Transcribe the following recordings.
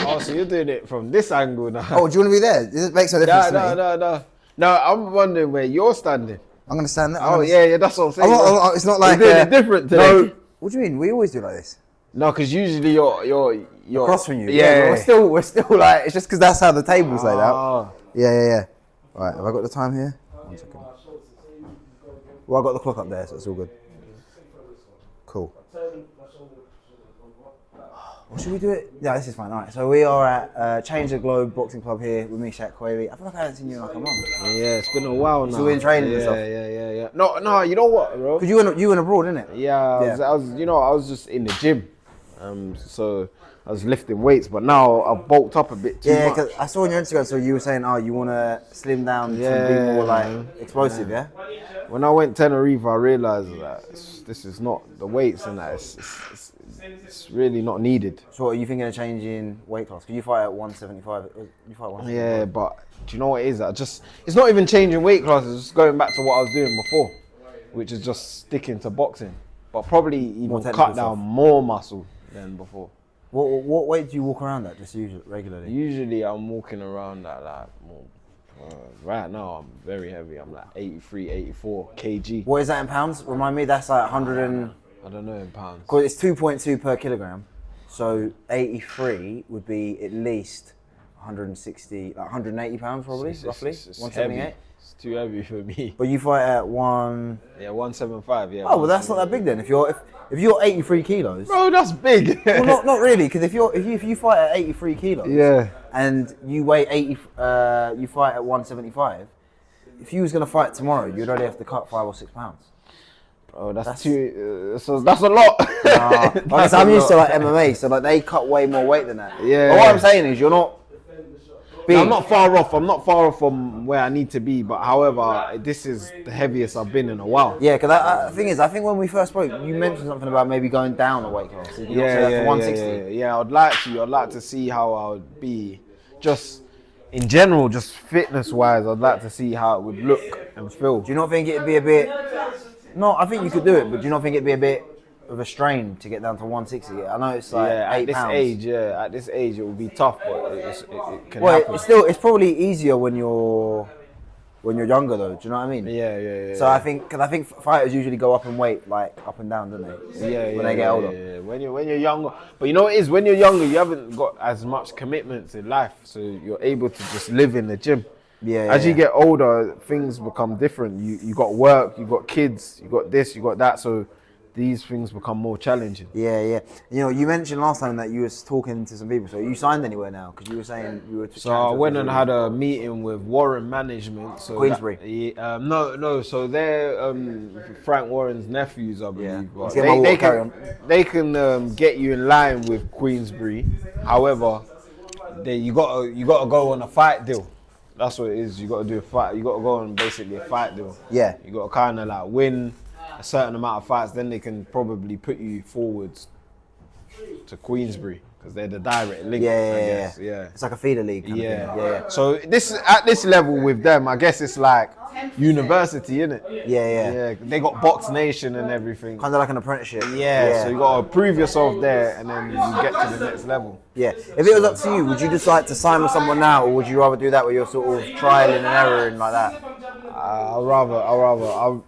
Oh, so you're doing it from this angle now. Oh, do you want to be there? It makes no difference to me. No, I'm wondering where you're standing. I'm going to stand there. Oh, yeah, that's what I'm saying. It's not like... You're doing it different today. No. What do you mean? We always do like this. No, because usually you're across from you. Yeah. We're still like... It's just because that's how the table's laid out. Yeah. Right, have I got the time here? 1 second. Well, I've got the clock up there, so it's all good. Cool. Or should we do it? Yeah, this is fine. All right, so we are at Change the Globe Boxing Club here with Meshack Quailey. I feel like I haven't seen you in like a month. Yeah, it's been a while now. So we're in training and stuff. Yeah. No, you know what, bro? Because you went abroad, innit? Yeah, I was just in the gym. So I was lifting weights, but now I've bulked up a bit too much. Yeah, because I saw on your Instagram, so you were saying, you want to slim down to be more like explosive, yeah? When I went Tenerife, I realised that this is not the weights and that it's really not needed. So are you thinking of changing weight class? Because you fight at 175. You fight 175. Yeah, but do you know what it is? It's not even changing weight classes. It's just going back to what I was doing before, which is just sticking to boxing, but probably even cut down more muscle than before. What weight do you walk around at just regularly? Usually I'm walking around at right now I'm very heavy. I'm like 83, 84 kg. What is that in pounds? Remind me, that's like 100 and... I don't know in pounds. Because it's 2.2 per kilogram. So 83 would be at least 160, like 180 pounds probably, roughly. 178. Heavy. It's too heavy for me. But you fight at 175. Yeah. Oh well, that's not that big then. If you're 83 kilos. Bro, that's big. Well, not really, because if you fight at 83 kilos. Yeah. And you weigh 80, you fight at 175. If you was gonna fight tomorrow, you'd only have to cut 5 or 6 pounds. Bro, that's too. So that's a lot. Nah, I'm used to like MMA, so like they cut way more weight than that. Yeah. But what I'm saying is, you're not. Big. I'm not far off. I'm not far off from where I need to be. But however, this is the heaviest I've been in a while. Yeah, because the thing is, I think when we first spoke, you mentioned something about maybe going down a weight class. So Yeah, 160. Yeah, I'd like to. I'd like to see how I would be, just in general, just fitness-wise. I'd like to see how it would look and feel. Do you not think it'd be a bit? No, I think you could do it, but do you not think it'd be a bit of a strain to get down to 160? I know it's like at 8 this pounds. age, at this age, it will be tough, but it can happen. It's probably easier when you're younger though. Do you know what I mean? Yeah. So I think fighters usually go up in weight, like up and down, don't they? Yeah. When they get older. Yeah. When you're younger, but you know what it is, when you're younger, you haven't got as much commitments in life, so you're able to just live in the gym. As you get older, things become different. You got work, you got kids, you got this, you got that. So these things become more challenging. Yeah. You know, you mentioned last time that you was talking to some people. So you signed anywhere now? Because you were saying you were. So I went and had a meeting with Warren Management. So Queensbury. No. So they're Frank Warren's nephews, I believe. Yeah. They can get you in line with Queensbury. However, you gotta go on a fight deal. That's what it is. You got to do a fight. You got to go on basically a fight deal. Yeah. You got to kind of like win a certain amount of fights, then they can probably put you forwards to Queensbury because they're the direct link. Yeah. It's like a feeder league. Kind of thing. Yeah. So at this level with them, I guess it's like university, innit? Yeah. They got Box Nation and everything. Kind of like an apprenticeship. Yeah. So you got to prove yourself there, and then you get to the next level. Yeah. If it was up to you, would you decide to sign with someone now, or would you rather do that where you're sort of trialing and erroring like that?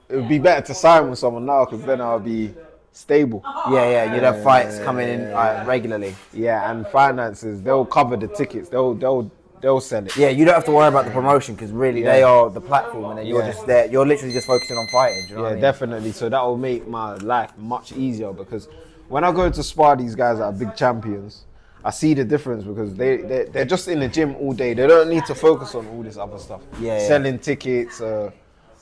It would be better to sign with someone now because then I'll be stable. Yeah. You'd have fights coming in regularly. Yeah, and finances, they'll cover the tickets. They'll sell it. Yeah, you don't have to worry about the promotion because really they are the platform, and then you're just there. You're literally just focusing on fighting. Do you know what I mean? Definitely. So that will make my life much easier because when I go to spar these guys that are big champions, I see the difference because they're just in the gym all day. They don't need to focus on all this other stuff. Selling tickets,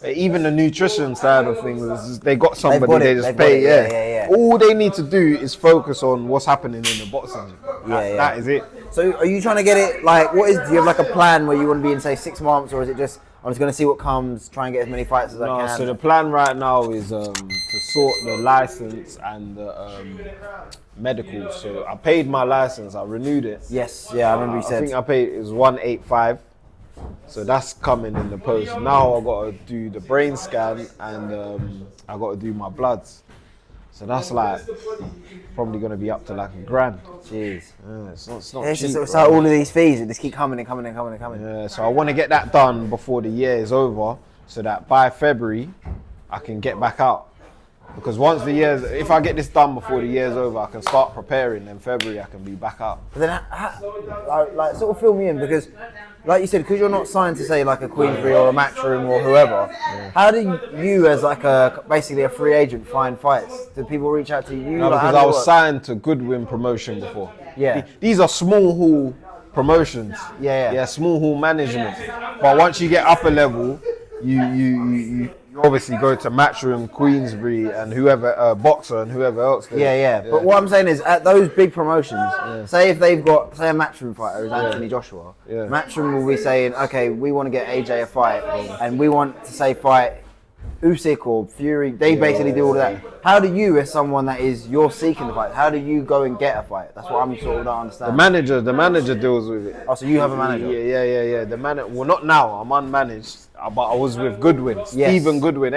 even the nutrition side of things. They got somebody, they just pay. Yeah. All they need to do is focus on what's happening in the boxing gym. That is it. So are you trying to get it, like, do you have like a plan where you want to be in, say, 6 months, or is it just, I'm just going to see what comes, try and get as many fights as I can? So the plan right now is to sort the license and the medical. So I paid my license, I renewed it. Yes, I remember you said. I think I paid, it was 185. So that's coming in the post. Now I got to do the brain scan and I got to do my bloods. So that's like probably gonna be up to like $1,000. Jeez. Yeah, it's not It's cheap. just so all of these fees that just keep coming and coming and coming and coming. Yeah, so I want to get that done before the year is over, so that by February I can get back out. Because once the year's, if I get this done before the year's over, I can start preparing. Then February I can be back out. But then, like, sort of fill me in because, like you said, because you're not signed to say like a Queensbury or a Matchroom or whoever. Yeah. How do you, as like basically a free agent, find fights? Do people reach out to you? No, like, because I was signed to Goodwin Promotion before. Yeah. These are small hall promotions. Yeah, small hall management. But once you get upper level, you obviously go to Matchroom, Queensbury, and whoever, Boxer, and whoever else. Yeah. But what I'm saying is, at those big promotions, say if they've got, say a Matchroom fighter is Anthony Joshua, Matchroom will be saying, okay, we want to get AJ a fight, and we want to say fight Usyk or Fury. They basically do all of that. How do you, as someone that is you're seeking the fight, how do you go and get a fight? That's what I'm sort of don't understand. The manager deals with it. Oh, so you have a manager? Yeah. The manager. Well, not now. I'm unmanaged. But I was with Goodwin, Stephen Goodwin.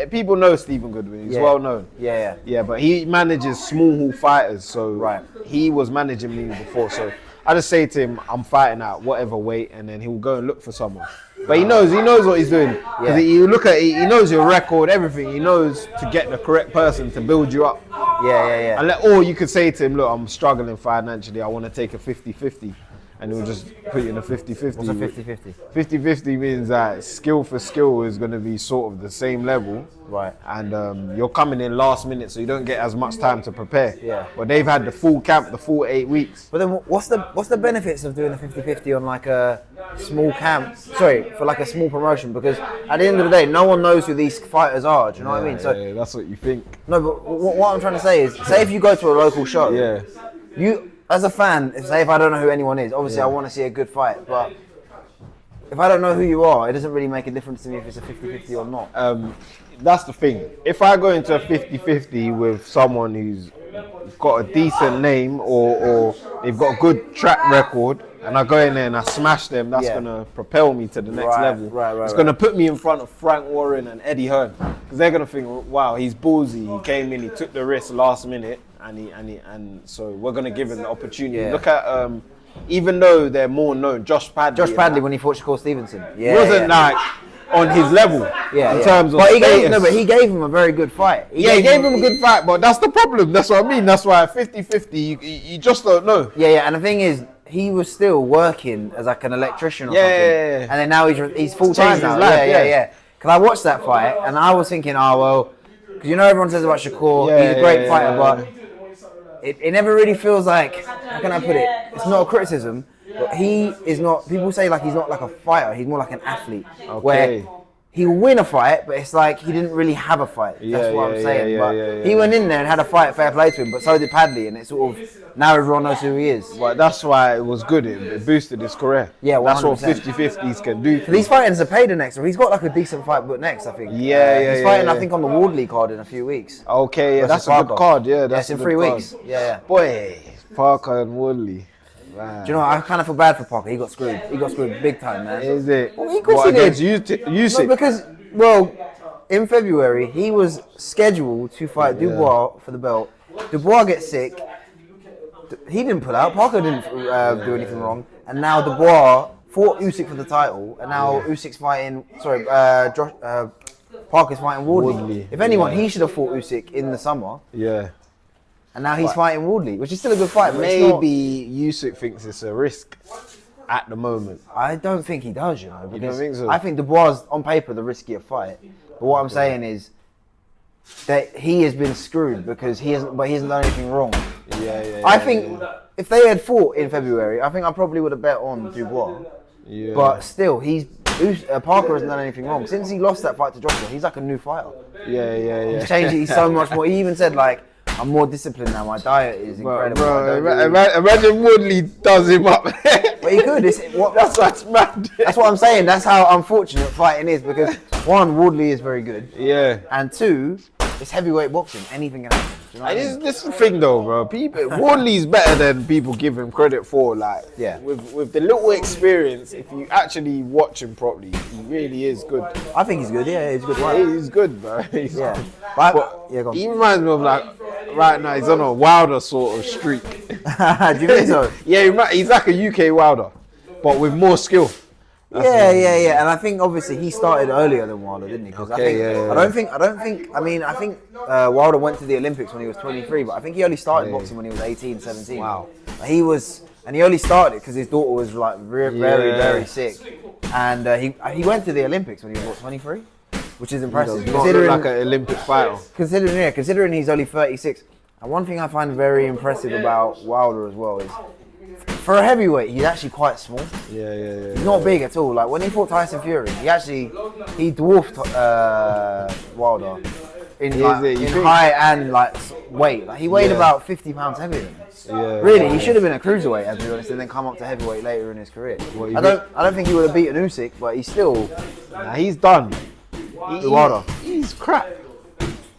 People know Stephen Goodwin. He's well known. Yeah. But he manages small hall fighters, so he was managing me before. So I just say to him, I'm fighting at whatever weight, and then he'll go and look for someone. But he knows what he's doing. Because he look at it, he knows your record, everything. He knows to get the correct person to build you up. Yeah. Or you could say to him, look, I'm struggling financially. I want to take a 50-50. And he'll just put you in a 50-50. What's a 50-50? 50-50 means that skill for skill is going to be sort of the same level. Right. And you're coming in last minute, so you don't get as much time to prepare. Yeah. But they've had the full camp, the full 8 weeks. But then what's the benefits of doing a 50-50 on like a small camp? Sorry, for like a small promotion? Because at the end of the day, no one knows who these fighters are. Do you know what I mean? So that's what you think. No, but what I'm trying to say is, say if you go to a local show, you, as a fan, say if I don't know who anyone is, obviously I want to see a good fight, but if I don't know who you are, it doesn't really make a difference to me if it's a 50-50 or not. That's the thing. If I go into a 50-50 with someone who's got a decent name or they've got a good track record, and I go in there and I smash them, that's going to propel me to the next level. It's going to put me in front of Frank Warren and Eddie Hearn, because they're going to think, wow, he's ballsy. He came in, he took the risk last minute, and so we're going to give him the opportunity. Look at, even though they're more known, Josh Padley when he fought Shakur Stevenson. Wasn't like on his level in terms of status. But he gave him a very good fight. He gave him a good fight, but that's the problem. That's what I mean. That's why 50-50, you just don't know. And the thing is, he was still working as like an electrician or something. And then now he's full time now. Because I watched that fight and I was thinking, because you know everyone says about Shakur, he's a great fighter, but it never really feels like, how can I put it? It's not a criticism, but he is not, people say like he's not like a fighter, he's more like an athlete. Where he'll win a fight, but it's like he didn't really have a fight. That's what I'm saying. He went in there and had a fight, fair play to him, but so did Padley, and it's sort of, now everyone knows who he is. Well, that's why it was good. It boosted his career. Yeah, 100%. That's what 50-50s can do. These fighters are paid the next, or he's got like a decent fight booked next, I think. He's fighting, I think, on the Wardley card in a few weeks. That's a good card. That's in 3 weeks. Boy, Parker and Wardley. Man. Do you know what? I kind of feel bad for Parker. He got screwed. He got screwed big time, man. Is it? Well, of course he did. Usyk? No, because, in February, he was scheduled to fight Dubois for the belt. Dubois gets sick. He didn't pull out. Parker didn't do anything wrong. And now Dubois fought Usyk for the title. And now Usyk's fighting... Parker's fighting Wardley. If anyone, he should have fought Usyk in the summer. And now he's fighting Wardley, which is still a good fight. But maybe Usyk thinks it's a risk at the moment. I don't think he does, you know. You don't think so? I think Dubois is, on paper, the riskier fight. But what I'm saying is that he has been screwed because he hasn't done anything wrong. I think if they had fought in February, I think I probably would have bet on Dubois. But still, Parker hasn't done anything wrong. Since he lost that fight to Joshua, he's like a new fighter. He's changed it so much more. He even said like, I'm more disciplined now. My diet is incredible. Imagine Woodley does him up. But he could. That's mad. That's what I'm saying. That's how unfortunate fighting is, because one, Woodley is very good. Yeah. And two, it's heavyweight boxing. Anything can happen. You know what I mean? This is the thing though, bro. Wardley's better than people give him credit for. Like, Yeah. with the little experience, if you actually watch him properly, he really is good. I think he's good. Yeah, he's a good. He's good, bro. He's Yeah. good. But yeah, go on. He reminds me of like right now he's on a Wilder sort of streak. Do you think so? Yeah, he's like a UK Wilder, but with more skill. Yeah. And I think obviously he started earlier than Wilder, didn't he? 'Cause I think, I think Wilder went to the Olympics when he was 23, but I think he only started boxing when he was 18, 17. Wow. He only started because his daughter was like very sick, and he went to the Olympics when he was 23, which is impressive. Not like an Olympic fighter. Considering he's only 36. And one thing I find very impressive about Wilder as well is, for a heavyweight, he's actually quite small. Yeah. He's not big at all. Like when he fought Tyson Fury, he dwarfed Wilder in height and like weight. Like he weighed about 50 pounds heavier than him. Yeah. Really, he should have been a cruiserweight, to be honest, and then come up to heavyweight later in his career. I don't think he would have beaten Usyk, but he's still. He's done. Wilder. He's crap.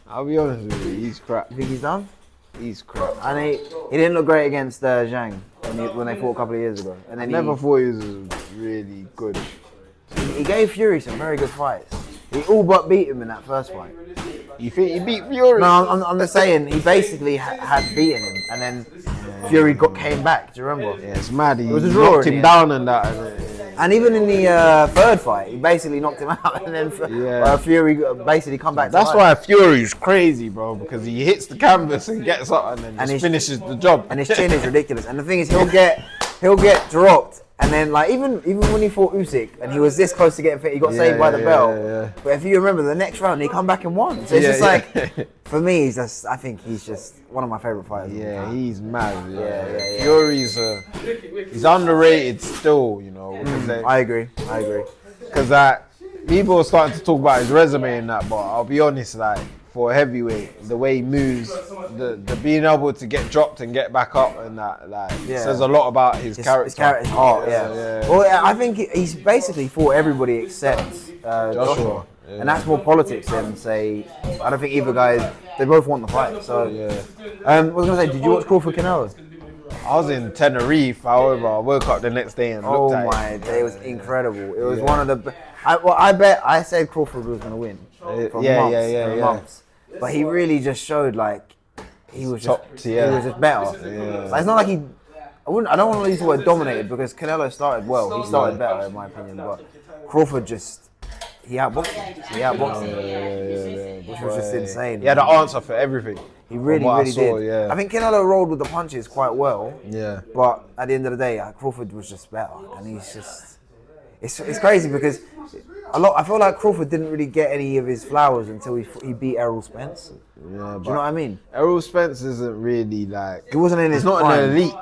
I'll be honest with you, he's crap. You think he's done? He's crap. And he didn't look great against Zhang when they fought a couple of years ago. And then I never thought he was really good. he gave Fury some very good fights. He all but beat him in that first fight. You think he beat Fury? No, I'm just saying he basically had beaten him, and then Fury came back. Do you remember? Yeah, it's mad. He was a draw knocked in him the down and that. And even in the third fight, he basically knocked him out, and then Fury basically come back. That's why Fury's crazy, bro, because he hits the canvas and gets up and then just finishes the job. And his chin is ridiculous. And the thing is, he'll get dropped. And then, like, even when he fought Usyk and he was this close to getting fit, he got saved by the bell. Yeah. But if you remember, the next round he come back and won. So it's just like, for me, I think he's just one of my favorite fighters. Yeah, he's mad. Yeah. Fury's he's underrated still, you know. I agree. Because people are starting to talk about his resume and that, but I'll be honest, like, for a heavyweight, the way he moves, the being able to get dropped and get back up and that, like, says a lot about his character. His character, heart, yeah. Well, I think he's basically fought everybody except Joshua. Yeah. And that's more politics than, say, I don't think either guys, they both want the fight. So, what was I going to say, did you watch Crawford Canelo? I was in Tenerife, however, I woke up the next day and looked at it. Oh my day, it was incredible. It was one of the, I said Crawford was going to win for months. But he really just showed like he was just better. Yeah. Like, it's not like I don't want to use the word dominated because Canelo started well. He started better in my opinion, but Crawford he outboxed him, which was just insane. He had an answer for everything. He really did. Yeah. I think Canelo rolled with the punches quite well. Yeah. But at the end of the day, Crawford was just better, and he's just. It's crazy because I feel like Crawford didn't really get any of his flowers until he beat Errol Spence. Yeah, do you know what I mean? Errol Spence isn't really like. He wasn't in his prime. Not an elite.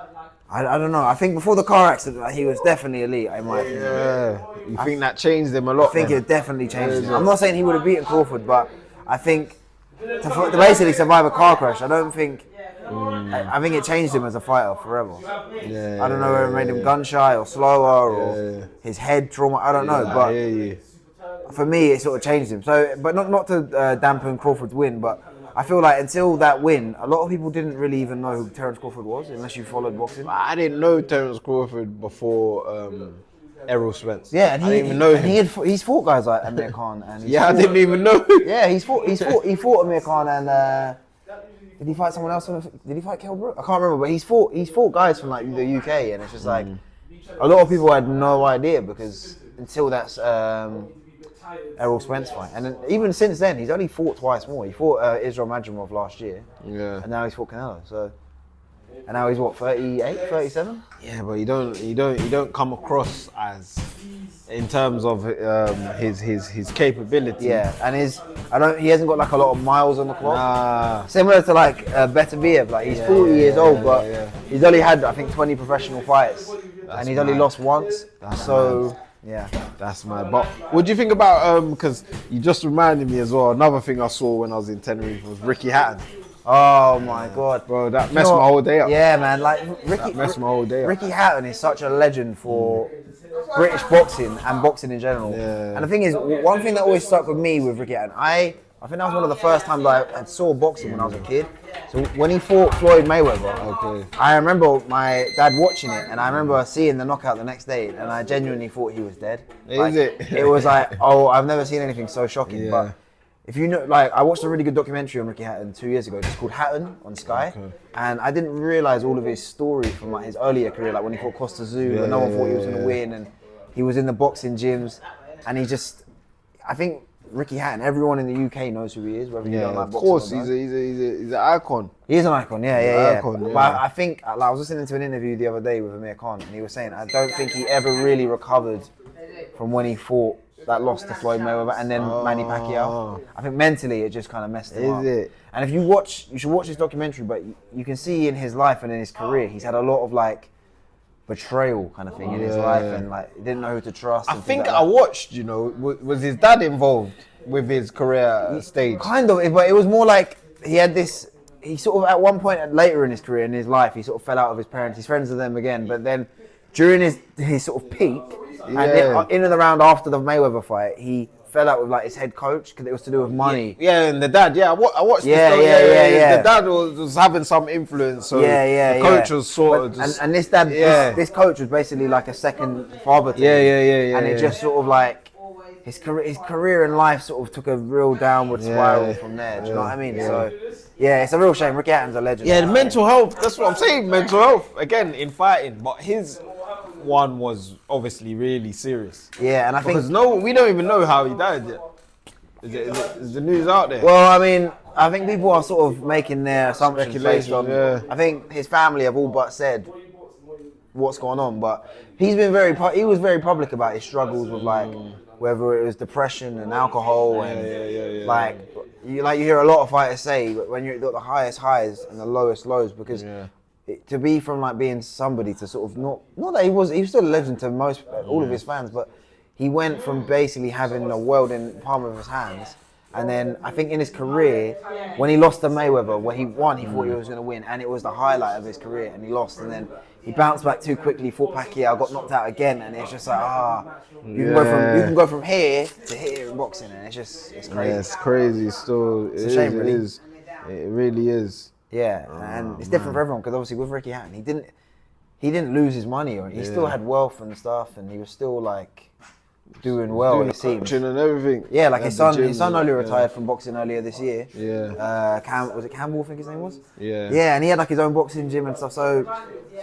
I don't know. I think before the car accident, he was definitely elite. In my opinion. Yeah. You think that changed him a lot? I think it definitely changed him. I'm not saying he would have beaten Crawford, but I think to basically survive a car crash, I don't think. I think it changed him as a fighter forever. I don't know whether it made him gun shy or slower or his head trauma. I don't know, but for me, it sort of changed him. So, but not to dampen Crawford's win, but I feel like until that win, a lot of people didn't really even know who Terence Crawford was, unless you followed boxing. I didn't know Terence Crawford before Errol Spence. Yeah, and I didn't even know him. He's fought guys like Amir Khan, and I didn't even know. Yeah, he fought Amir Khan and. Did he fight someone else? Did he fight Kell Brook? I can't remember, but he's fought guys from like the UK, and it's just like a lot of people had no idea because until that's Errol Spence fight, and then, even since then he's only fought twice more. He fought Israel Madrimov last year, and now he's fought Canelo. So, and now he's what 38, 37? Yeah, but you don't come across as in terms of his capability. Yeah, and he hasn't got like a lot of miles on the clock. Nah. Similar to like Beterbiev, like he's 40 years old, but he's only had I think 20 professional fights, and he's only lost once. Yeah, that's mad. But what do you think about because you just reminded me as well. Another thing I saw when I was in Tenerife was Ricky Hatton. Oh my god, bro, that messed my whole day up. Yeah, man, like Ricky messed my whole day up. Ricky Hatton is such a legend for British boxing and boxing in general. Yeah. And the thing is, one thing that always stuck with me with Ricky Hatton, I I think that was one of the first times I saw boxing when I was a kid. So when he fought Floyd Mayweather, I remember my dad watching it, and I remember seeing the knockout the next day, and I genuinely thought he was dead. Is it? It was like, oh, I've never seen anything so shocking. Yeah. But if you know, like, I watched a really good documentary on Ricky Hatton 2 years ago. It's called Hatton on Sky, and I didn't realize all of his story from like his earlier career, like when he fought Costa Zoo, and no one thought he was going to win, and he was in the boxing gyms, and he just, I think Ricky Hatton, everyone in the UK knows who he is, whether you don't like boxing. Of course, or not. he's an icon. He is an icon, yeah. Icon, yeah. But I think, like, I was listening to an interview the other day with Amir Khan, and he was saying, I don't think he ever really recovered from when he fought that loss to Floyd Mayweather and then Manny Pacquiao. I think mentally it just kind of messed him up. Is it? And if you should watch this documentary, but you can see in his life and in his career, he's had a lot of like betrayal kind of thing in his life, and like he didn't know who to trust. I think I watched, you know, was his dad involved with his career stage? Kind of, but it was more like he had this, he sort of at one point later in his career, in his life, he sort of fell out of his parents, he's friends with them again, but then during his sort of peak, and in and around after the Mayweather fight, he fell out with like his head coach because it was to do with money. Yeah, and the dad, I watched Yeah, the story. yeah. The dad was having some influence, so the coach was sort of just... And this dad, this coach was basically like a second father to him. And it just sort of like, his career and life sort of took a real downward spiral from there. Do you know what I mean? So, yeah, it's a real shame. Ricky Hatton's a legend. Yeah, the mental health, that's what I'm saying, mental health, again, in fighting, but his one was obviously really serious. Yeah, and I think... Because we don't even know how he died yet. Is the news out there? Well, I mean, I think people are sort of making their assumptions based on... I think his family have all but said what's going on, but he was very public about his struggles with like, whether it was depression and alcohol and like you hear a lot of fighters say when you're at the highest highs and the lowest lows, because to be from like being somebody to sort of not that he was still a legend to all of his fans, but he went from basically having the world in the palm of his hands, and then I think in his career when he lost to Mayweather, when he won, he thought he was going to win, and it was the highlight of his career, and he lost, and then he bounced back too quickly, fought Pacquiao, got knocked out again, and it's just like, you can go from here to here in boxing, and it's crazy. Yeah, it's crazy still. It's a shame, really. It really is. Yeah, and it's different for everyone, because obviously with Ricky Hatton, he didn't lose his money, or he still had wealth and stuff, and he was still like doing well. It seems. And everything. Yeah, like his son only retired from boxing earlier this year. Yeah. Was it Campbell? I think his name was. Yeah. Yeah, and he had like his own boxing gym and stuff. So,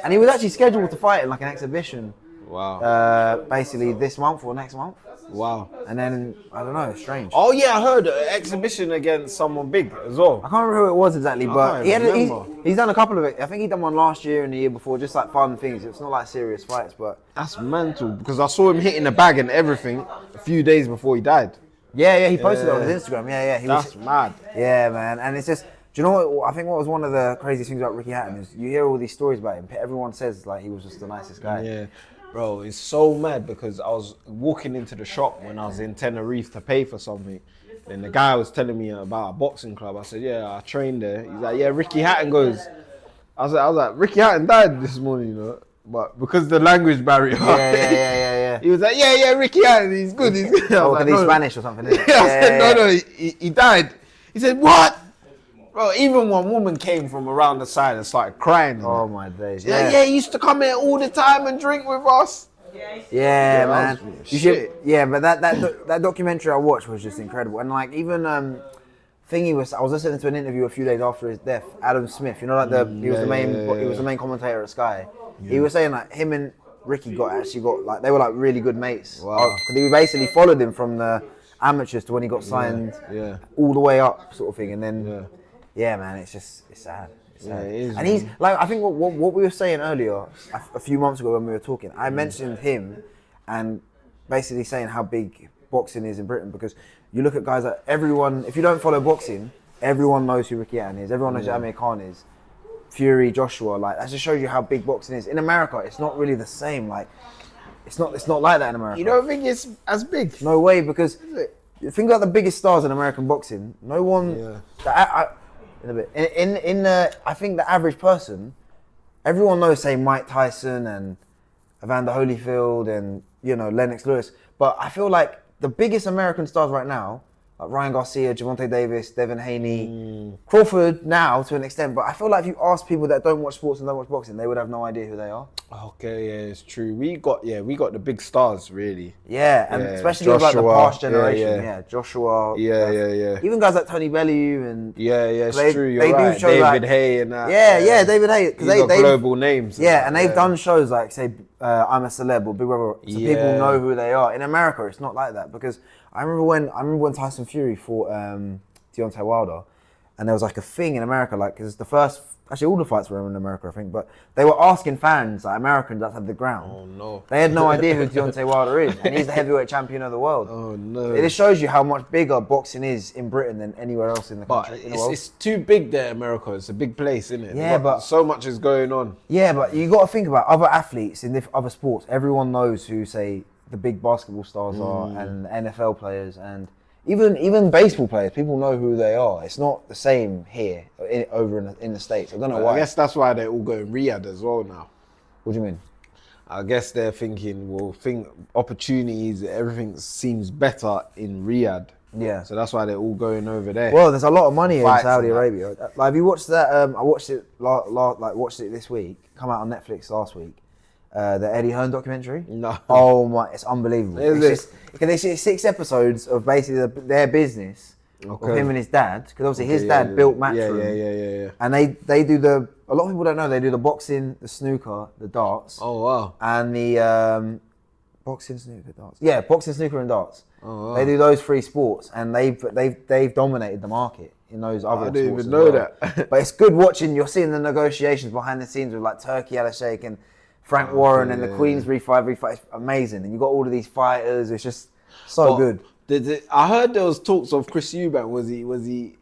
and he was actually scheduled to fight in like an exhibition. Wow. Basically this month or next month. Wow. And then I don't know, it's strange. Oh yeah, I heard an exhibition against someone big as well. I can't remember who it was exactly, but he's done a couple of it. I think he done one last year and the year before, just like fun things. It's not like serious fights, but that's mental, because I saw him hitting the bag and everything a few days before he died. Yeah, he posted it on his Instagram. Yeah. That's mad. Yeah, man, and it's just. Do you know what? I think what was one of the craziest things about Ricky Hatton is you hear all these stories about him. Everyone says like he was just the nicest guy. Yeah. Bro, it's so mad, because I was walking into the shop when I was in Tenerife to pay for something. Then the guy was telling me about a boxing club. I said, yeah, I trained there. He's like, yeah, Ricky Hatton goes. I was like, Ricky Hatton died this morning, you know. But because the language barrier. Yeah. He was like, yeah, Ricky Hatton, he's good. Oh, because he's Spanish or something, isn't it? I said, no, he died. He said, what? Bro, even one woman came from around the side and started crying. Oh my days. Yeah, he used to come here all the time and drink with us. Yeah, man. But that documentary I watched was just incredible. And like even I was listening to an interview a few days after his death. Adam Smith, you know, like he was the main commentator at Sky. Yeah. He was saying like him and Ricky got like they were like really good mates. Wow. Because he basically followed him from the amateurs to when he got signed, all the way up, sort of thing, and then. Yeah, man, it's sad. Yeah, it is, and he's like, I think what we were saying earlier, a few months ago when we were talking, I mentioned him and basically saying how big boxing is in Britain, because you look at guys like everyone, if you don't follow boxing, everyone knows who Ricky Hatton is, everyone knows who Amir Khan is, Fury, Joshua, like that just shows you how big boxing is. In America, it's not really the same, like, it's not like that in America. You don't think it's as big? No way, because think about the biggest stars in American boxing, no one, I think the average person, everyone knows, say, Mike Tyson and Evander Holyfield and, you know, Lennox Lewis. But I feel like the biggest American stars right now like Ryan Garcia, Gervonta Davis, Devin Haney, Crawford now to an extent. But I feel like if you ask people that don't watch sports and don't watch boxing, they would have no idea who they are. Okay, yeah, it's true. We got the big stars really. Yeah, and especially with like the past generation. Yeah, Joshua. Yeah. Even guys like Tony Bellew and it's true. You're right. Do shows David Hay and that. Yeah, David Hay. Because they global names. Yeah, and they've done shows like say I'm a Celeb or Big Brother, so people know who they are. In America, it's not like that because I remember when Tyson Fury fought Deontay Wilder, and there was like a thing in America, like because the first. Actually, all the fights were in America, I think, but they were asking fans, like Americans outside the ground. Oh, no. They had no idea who Deontay Wilder is, and he's the heavyweight champion of the world. Oh, no. It just shows you how much bigger boxing is in Britain than anywhere else in the country. But it's too big there, America. It's a big place, isn't it? Yeah, but so much is going on. Yeah, but you got to think about other athletes in other sports. Everyone knows who, say, the big basketball stars are, and NFL players, and even baseball players. People know who they are. It's not the same here over in the States. I don't know why. I guess that's why they're all going Riyadh as well now. What do you mean? I guess they're thinking, opportunities, everything seems better in Riyadh. Yeah. So that's why they're all going over there. Well, there's a lot of money in Saudi Arabia. Like, have you watched that? I watched it watched it this week. Come out on Netflix last week. The Eddie Hearn documentary. No. Oh my, it's unbelievable. It's 6 episodes of basically their business of him and his dad. Because obviously his dad built Matchroom. Yeah. And they do a lot of people don't know, they do the boxing, the snooker, the darts. Oh wow. And the boxing, snooker, darts. Yeah, boxing, snooker and darts. Oh wow. They do those 3 sports and they've dominated the market in those other sports. I didn't even know that. But it's good watching, you're seeing the negotiations behind the scenes with like Turki Al-Sheikh and Frank Warren and the Queensbury 5v5. It's amazing. And you got all of these fighters. It's just so good. I heard there was talks of Chris Eubank. Was he?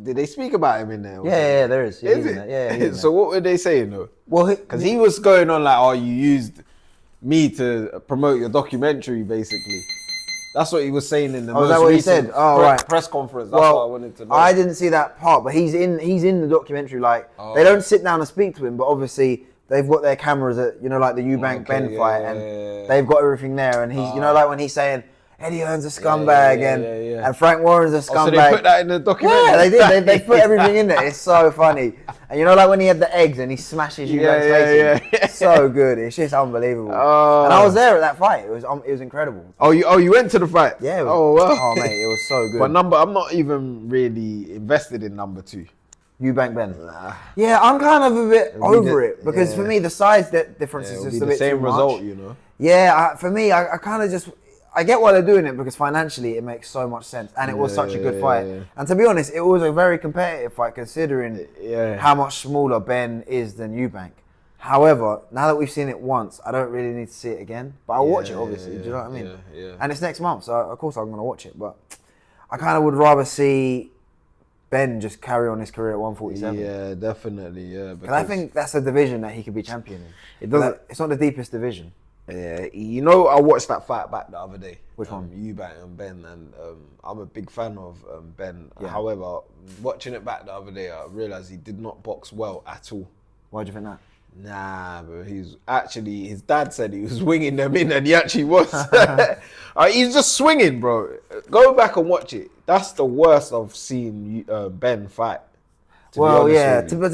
Did they speak about him in there? Yeah, there is. Is it? Yeah. So what were they saying though? Well, because he was going on like, "Oh, you used me to promote your documentary," basically. That's what he was saying in the most is that what he recent said? Oh, right. press conference. That's what I wanted to know. I didn't see that part, but he's in the documentary. Like they don't sit down and speak to him, but obviously they've got their cameras at, like the Eubank Ben fight, and they've got everything there. And he's, like when he's saying Eddie Hearn's a scumbag and Frank Warren's a scumbag. So they put that in the documentary. Yeah, they did. They put everything in there. It's so funny. And like when he had the eggs and he smashes Eubank's face in. So good. It's just unbelievable. And I was there at that fight. It was incredible. Oh, you went to the fight? Yeah. Wow. Oh mate, it was so good. But I'm not even really invested in number 2. Eubank Ben. Nah. Yeah, I'm kind of a bit over it because for me the size difference is just a bit the same too result, much. Yeah, for me, I kind of just. I get why they're doing it because financially it makes so much sense, and it was such a good fight. Yeah. And to be honest, it was a very competitive fight considering how much smaller Ben is than Eubank. However, now that we've seen it once, I don't really need to see it again. But I'll watch it, obviously. Do you know what I mean? Yeah. And it's next month, so of course I'm going to watch it. But I kind of would rather see Ben just carry on his career at 147. Yeah, definitely. Yeah. Because I think that's a division that he could be champion in. It's not the deepest division. Yeah, I watched that fight back the other day. Which one? Eubank and Ben, and I'm a big fan of Ben. Yeah. However, watching it back the other day, I realised he did not box well at all. Why do you think that? Nah, bro. His dad said he was winging them in, and he actually was. He's just swinging, bro. Go back and watch it. That's the worst I've seen Ben fight. To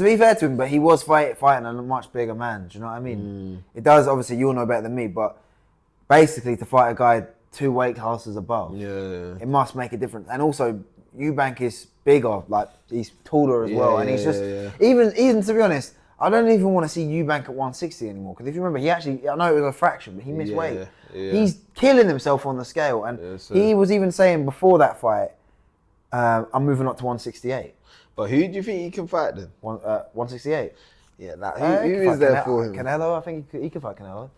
be fair to him, but he was fighting a much bigger man. Do you know what I mean? It does, obviously, you'll know better than me, but basically to fight a guy 2 weight classes above, it must make a difference. And also, Eubank is bigger, like he's taller as well, and he's just even to be honest, I don't even want to see Eubank at 160 anymore. Because if you remember, I know it was a fraction, but he missed weight. Yeah. He's killing himself on the scale, and he was even saying before that fight, "I'm moving up to 168." But who do you think he can fight then? 168. Yeah, who is there for him? Canelo, I think he could fight Canelo.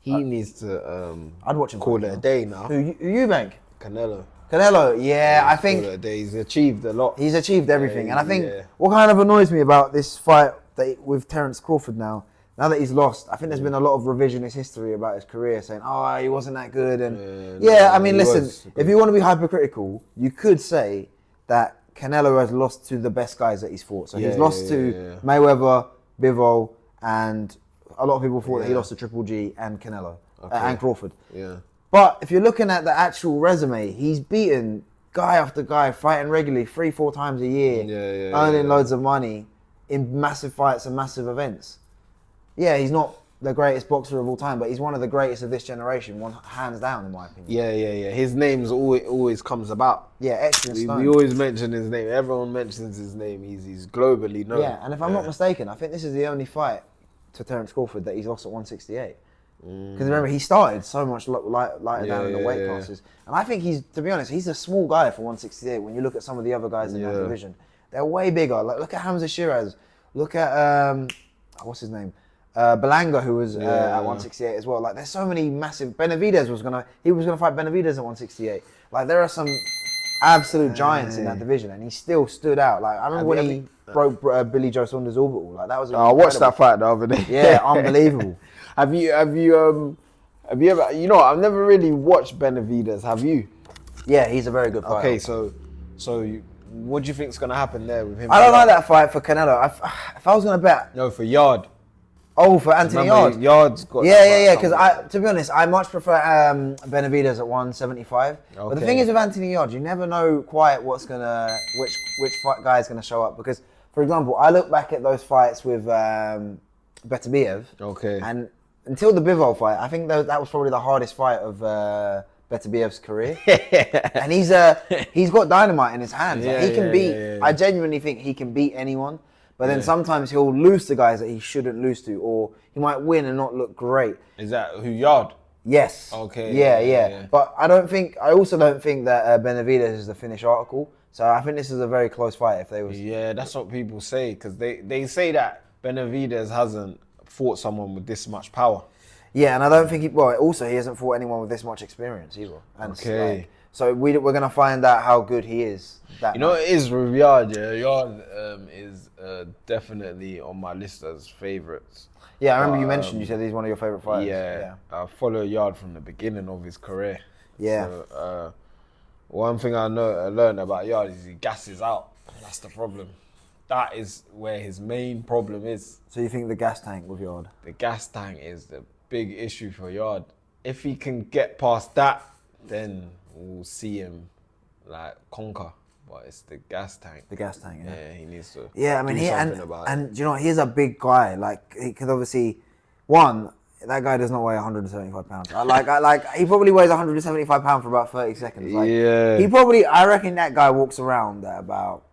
He needs to. I'd watch him. Call it a day now. Who? Eubank. Canelo, yeah, I think call it a day. He's achieved a lot. He's achieved everything, and I think what kind of annoys me about this fight with Terence Crawford now that he's lost, I think there's been a lot of revisionist history about his career, saying, "Oh, he wasn't that good," and I mean, listen, if you want to be hypercritical, you could say that Canelo has lost to the best guys that he's fought. So he's lost to Mayweather, Bivol, and a lot of people thought that he lost to Triple G and Canelo and Crawford. Yeah. But if you're looking at the actual resume, he's beaten guy after guy fighting regularly 3-4 times a year, earning loads of money in massive fights and massive events. Yeah, he's not the greatest boxer of all time, but he's one of the greatest of this generation, hands down, in my opinion. Yeah. His name's always comes about. Yeah, extra stone. We always mention his name. Everyone mentions his name. He's globally known. Yeah, and if I'm not mistaken, I think this is the only fight to Terence Crawford that he's lost at 168. Because remember, he started so much lighter down in the weight classes. And I think to be honest, he's a small guy for 168 when you look at some of the other guys in that division. They're way bigger. Like, look at Hamza Shiraz. Look at, what's his name? Belanga, who was at 168 as well. Like, there's so many massive... Benavidez was gonna fight Benavidez at 168. Like, there are some absolute giants in that division, and he still stood out. Like, I remember when he broke Billy Joe Saunders' orbital. Like, that was... I watched that fight the other day. Yeah, unbelievable. Have you ever? You know, I've never really watched Benavidez. Have you? Yeah, he's a very good fighter. Okay, so what do you think's gonna happen there with him? I don't like that fight for Canelo. If I was gonna bet, no, for Yard. Oh, for Anthony Yard. Yard's got. Yeah. Because to be honest, I much prefer Benavidez at 175. Okay. But the thing is with Anthony Yard, you never know quite which guy is gonna show up. Because, for example, I look back at those fights with Beterbiev. Okay. And until the Bivol fight, I think that was probably the hardest fight of Beterbiev's career. And he's got dynamite in his hands. Yeah, he can beat. Yeah. I genuinely think he can beat anyone. But then sometimes he'll lose to guys that he shouldn't lose to, or he might win and not look great. Is that who, Yard? Yes. Okay. Yeah. But I also don't think that Benavidez is the finished article. So I think this is a very close fight if they was. Yeah, that's what people say, because they say that Benavidez hasn't fought someone with this much power. Yeah, and I don't think he hasn't fought anyone with this much experience either. And okay. So we're going to find out how good he is. You know, it is with Yard, yeah. Yard is definitely on my list as favourites. Yeah, I remember you mentioned, you said he's one of your favourite fighters. Yeah. I follow Yard from the beginning of his career. Yeah. So, one thing I learned about Yard is he gasses out. That's the problem. That is where his main problem is. So you think the gas tank with Yard? The gas tank is the big issue for Yard. If he can get past that, then we'll see him conquer. But it's the gas tank. The gas tank, yeah. Yeah, he needs to. Yeah, I mean, do something about it. And you know, he's a big guy. Like, he could obviously, that guy does not weigh 175 pounds. He probably weighs 175 pounds for about 30 seconds. I reckon that guy walks around at about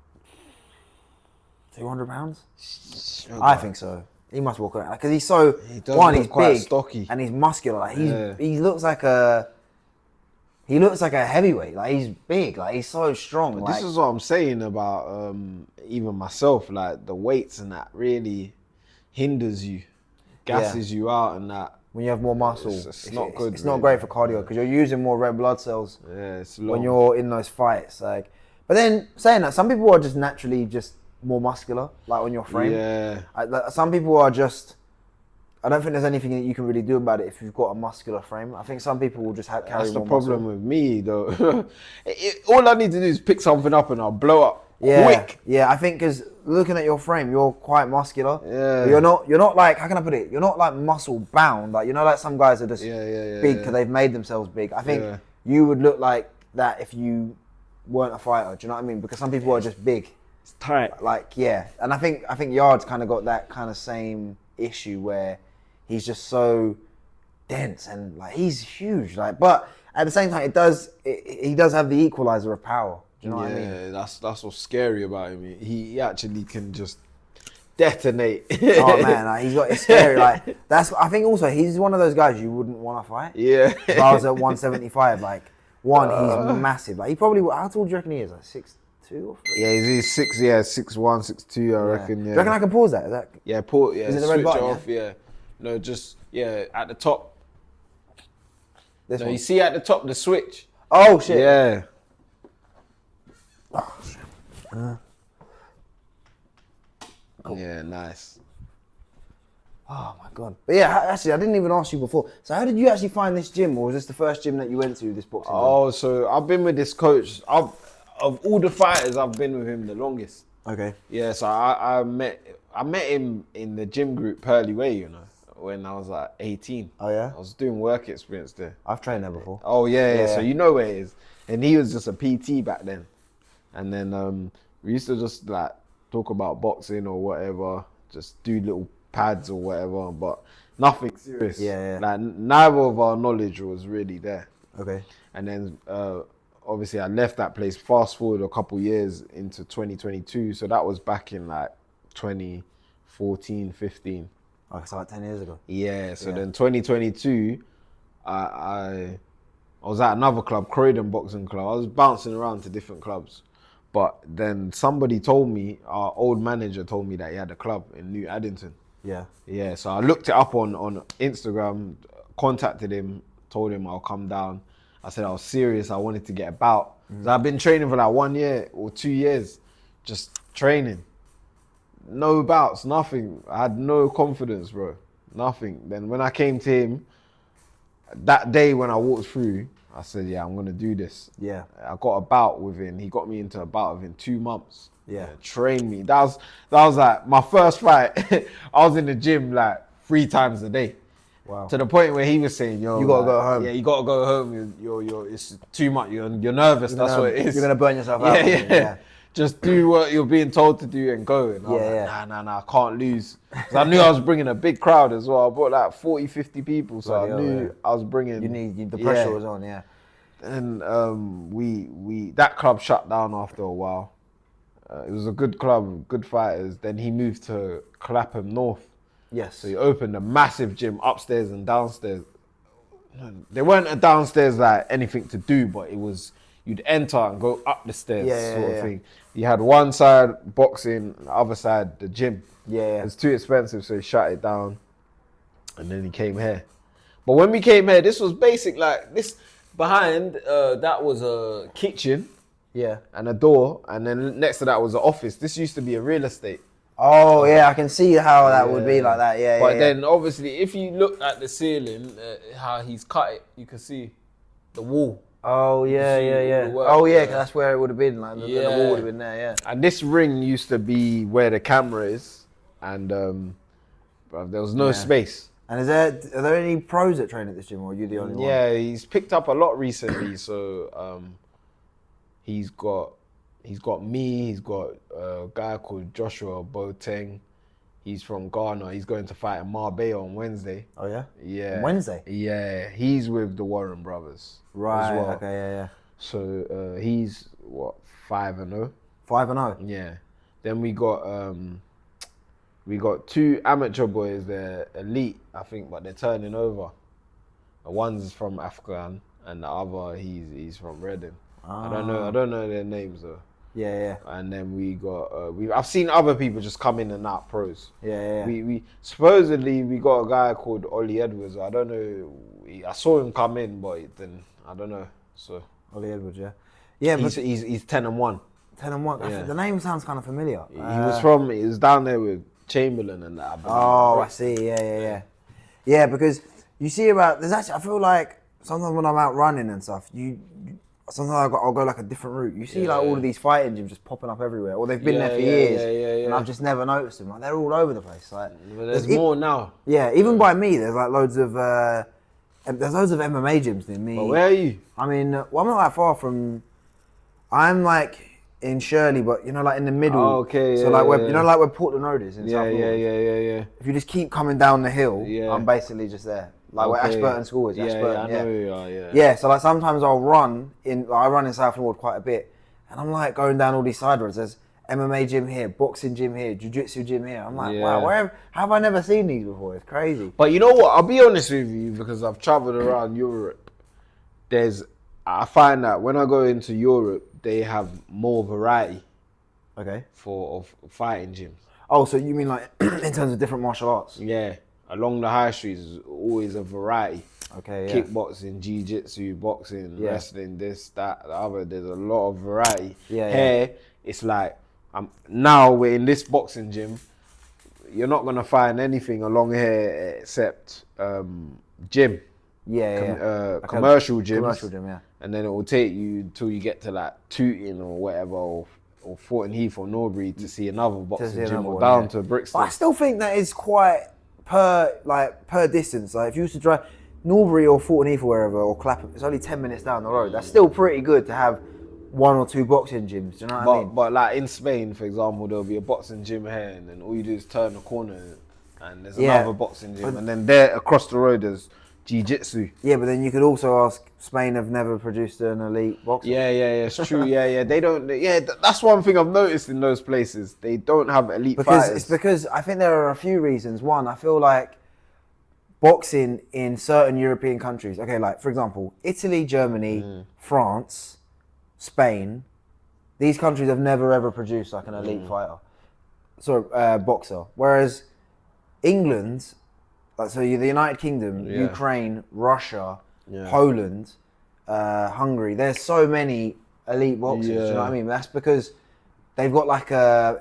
200 pounds. I think so. He must walk around because he's he's big, stocky, and he's muscular. Like he looks like a heavyweight. Like, he's big. Like, he's so strong. But this is what I'm saying about even myself. Like, the weights and that really hinders you, gasses you out, and that. When you have more muscle, it's not good. It's not great for cardio because you're using more red blood cells. Yeah, it's when you're in those fights. Like, but then saying that, some people are just naturally just more muscular, like on your frame. Yeah. Some people are just. I don't think there's anything that you can really do about it if you've got a muscular frame. I think some people will just carry more muscle. That's the problem with me, though. All I need to do is pick something up and I'll blow up quick. Yeah, I think because looking at your frame, you're quite muscular. Yeah. You're not like, how can I put it? You're not like muscle bound. Like, you know, like some guys are just big because they've made themselves big. I think you would look like that if you weren't a fighter. Do you know what I mean? Because some people are just big. It's tight. Like, yeah. And I think Yard's kind of got that kind of same issue where he's just so dense and like he's huge. Like, but at the same time, he does have the equalizer of power. Do you know what I mean? Yeah, that's what's scary about him. He actually can just detonate. Oh man, it's scary. Like, I think also he's one of those guys you wouldn't want to fight. Yeah. If I was at 175, he's massive. Like, he probably. How tall do you reckon he is? Like 6'2" or 3? Yeah, he's 6'1", 6'2", I reckon. Yeah. Do you reckon I can pause that? Is that? Yeah, pause. Yeah, is it the red switch button, off. Yeah. No, just at the top. This one? You see at the top the switch. Oh shit. Yeah. Cool. Yeah, nice. Oh my god. But yeah, actually, I didn't even ask you before. So how did you actually find this gym, or was this the first gym that you went to, this boxing gym? So I've been with this coach. Of all the fighters, I've been with him the longest. Okay. Yeah, so I met him in the gym group Pearly Way, you know. when I was like 18. Oh yeah? I was doing work experience there. I've trained there before. Oh yeah. So you know where it is. And he was just a PT back then. And then we used to just like talk about boxing or whatever, just do little pads or whatever, but nothing serious. Yeah. Like neither of our knowledge was really there. Okay. And then obviously I left that place. Fast forward a couple years into 2022, so that was back in like 2014, 15. Oh, so like 10 years ago. Yeah. So then 2022, I was at another club, Croydon Boxing Club. I was bouncing around to different clubs. But then somebody told me, our old manager told me that he had a club in New Addington. Yeah. Yeah, so I looked it up on Instagram, contacted him, told him I'll come down. I said I was serious, I wanted to get a bout. So I've been training for like 1 year or 2 years, just training. No bouts, nothing. I had no confidence, bro. Nothing. Then when I came to him, that day when I walked through, I said, yeah, I'm going to do this. Yeah. I got a bout with him. He got me into a bout within 2 months. Yeah. Trained me. That was like my first fight. I was in the gym like 3 times a day. Wow. To the point where he was saying, yo, you got to go home. Yeah, you got to go home. It's too much. You're nervous. That's what it is. You're going to burn yourself out. Yeah. Just do what you're being told to do and go. And I was like, nah, I can't lose. Because I knew I was bringing a big crowd as well. I brought like 40, 50 people. So I knew I was bringing... The pressure was on, yeah. And we that club shut down after a while. It was a good club, good fighters. Then he moved to Clapham North. Yes. So he opened a massive gym upstairs and downstairs. There weren't a downstairs like anything to do, but it was... You'd enter and go up the stairs, sort of thing. You had one side boxing, the other side the gym. Yeah. It was too expensive, so he shut it down. And then he came here. But when we came here, this was basic, like this behind, that was a kitchen. Yeah. And a door. And then next to that was an office. This used to be a real estate. Oh, yeah, I can see how that would be like that, yeah. But then obviously, if you look at the ceiling, how he's cut it, you can see the wall. Oh, yeah. Oh, yeah, because that's where it would have been. Like, the wall would have been there, yeah. And this ring used to be where the camera is. And there was no space. And are there any pros that train at this gym, or are you the only one? Yeah, he's picked up a lot recently. So he's got me. He's got a guy called Joshua Boateng. He's from Ghana. He's going to fight in Marbella on Wednesday. Oh, yeah? Yeah. On Wednesday? Yeah. He's with the Warren brothers. Right, as well. okay, yeah. So he's, 5-0? 5-0? Yeah. Then we got 2 amateur boys. They're elite, I think, but they're turning over. One's from Afghan and the other, he's from Reading. I don't know their names though. Yeah. And then we got I've seen other people just come in and out pros. Yeah. We supposedly we got a guy called Ollie Edwards. I don't know. I saw him come in, but then I don't know. So Ollie Edwards, yeah. Yeah, he's 10-1. 10-1. Yeah. The name sounds kind of familiar. He was down there with Chamberlain and that. I see. Yeah. Yeah, because you see I feel like sometimes when I'm out running and stuff, sometimes I'll go like a different route. You see all of these fighting gyms just popping up everywhere, or they've been there for years, and I've just never noticed them. Like they're all over the place. Like there's more now. Yeah, even by me, there's like loads of MMA gyms near me. But where are you? I mean, well, I'm not that far from. I'm like in Shirley, but like in the middle. Oh, okay. So like where like where Portland Road is in South London. Yeah. If you just keep coming down the hill, I'm basically just there. Like where Ashburton School is. Ashburton, I know who you are, yeah. Yeah, so like sometimes I run in South Lord quite a bit, and I'm like going down all these side roads. There's MMA gym here, boxing gym here, jiu-jitsu gym here. I'm like, wow, how have I never seen these before? It's crazy. But you know what? I'll be honest with you, because I've traveled around Europe. I find that when I go into Europe, they have more variety. Okay. of fighting gyms. Oh, so you mean like in terms of different martial arts? Yeah. Along the high streets is always a variety. Okay, yeah. Kickboxing, jiu-jitsu, boxing, wrestling, this, that, the other. There's a lot of variety. Here, it's like, now we're in this boxing gym. You're not going to find anything along here except gym. Commercial gyms. Commercial gym, yeah. And then it will take you until you get to like Tooting or whatever, or Thornton Heath or Norbury to see another boxing gym, or down to Brixton. But I still think that is quite per distance, like if you used to drive Norbury or Thornton Heath or wherever, or Clapham, it's only 10 minutes down the road. That's still pretty good to have 1 or 2 boxing gyms. Do you know what I mean? But like in Spain, for example, there'll be a boxing gym here, and then all you do is turn the corner, and there's another boxing gym, and then there across the road there's jiu-jitsu. Yeah, but then you could also ask, Spain have never produced an elite boxer. Yeah, it's true. They don't. Yeah, that's one thing I've noticed in those places. They don't have elite fighters. It's because I think there are a few reasons. One, I feel like boxing in certain European countries, okay, like for example, Italy, Germany, France, Spain, these countries have never ever produced like an elite fighter, boxer. Whereas England, like the United Kingdom, Ukraine, Russia, Poland, Hungary, there's so many elite boxers. Do you know what I mean? That's because they've got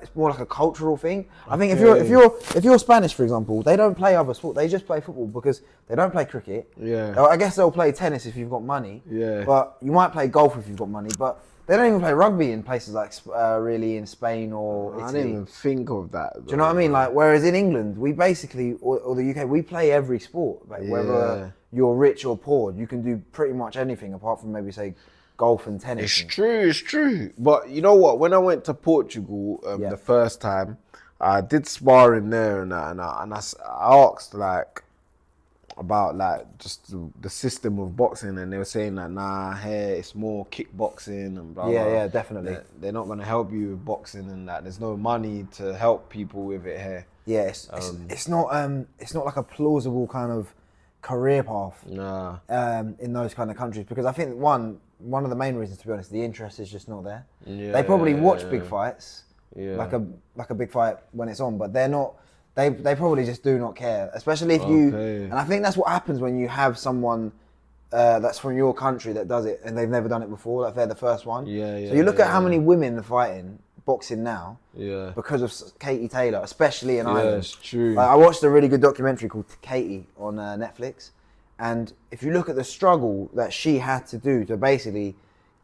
it's more like a cultural thing. I think if you're Spanish, for example, they don't play other sport. They just play football because they don't play cricket. Yeah. I guess they'll play tennis if you've got money. Yeah. But you might play golf if you've got money. But they don't even play rugby in places like really in Spain or Italy. I didn't even think of that. Do you know what I mean? Like, whereas in England, we basically, or the UK, we play every sport. Like, whether you're rich or poor, you can do pretty much anything apart from maybe say golf and tennis. It's true. But you know what? When I went to Portugal the first time, I did sparring there, and I asked about just the system of boxing, and they were saying that here it's more kickboxing and blah blah. Yeah, definitely. They're not going to help you with boxing, and that there's no money to help people with it here. Yeah, it's not like a plausible kind of career path. Nah. In those kind of countries, because I think one of the main reasons, to be honest, the interest is just not there. Yeah, they probably watch big fights, like a big fight when it's on, but they're not. They probably just do not care, especially if you. And I think that's what happens when you have someone that's from your country that does it, and they've never done it before. Like they're the first one. So you look at how many women are fighting boxing now. Yeah. Because of Katie Taylor, especially in Ireland. Yeah, it's true. I watched a really good documentary called Katie on Netflix, and if you look at the struggle that she had to do to basically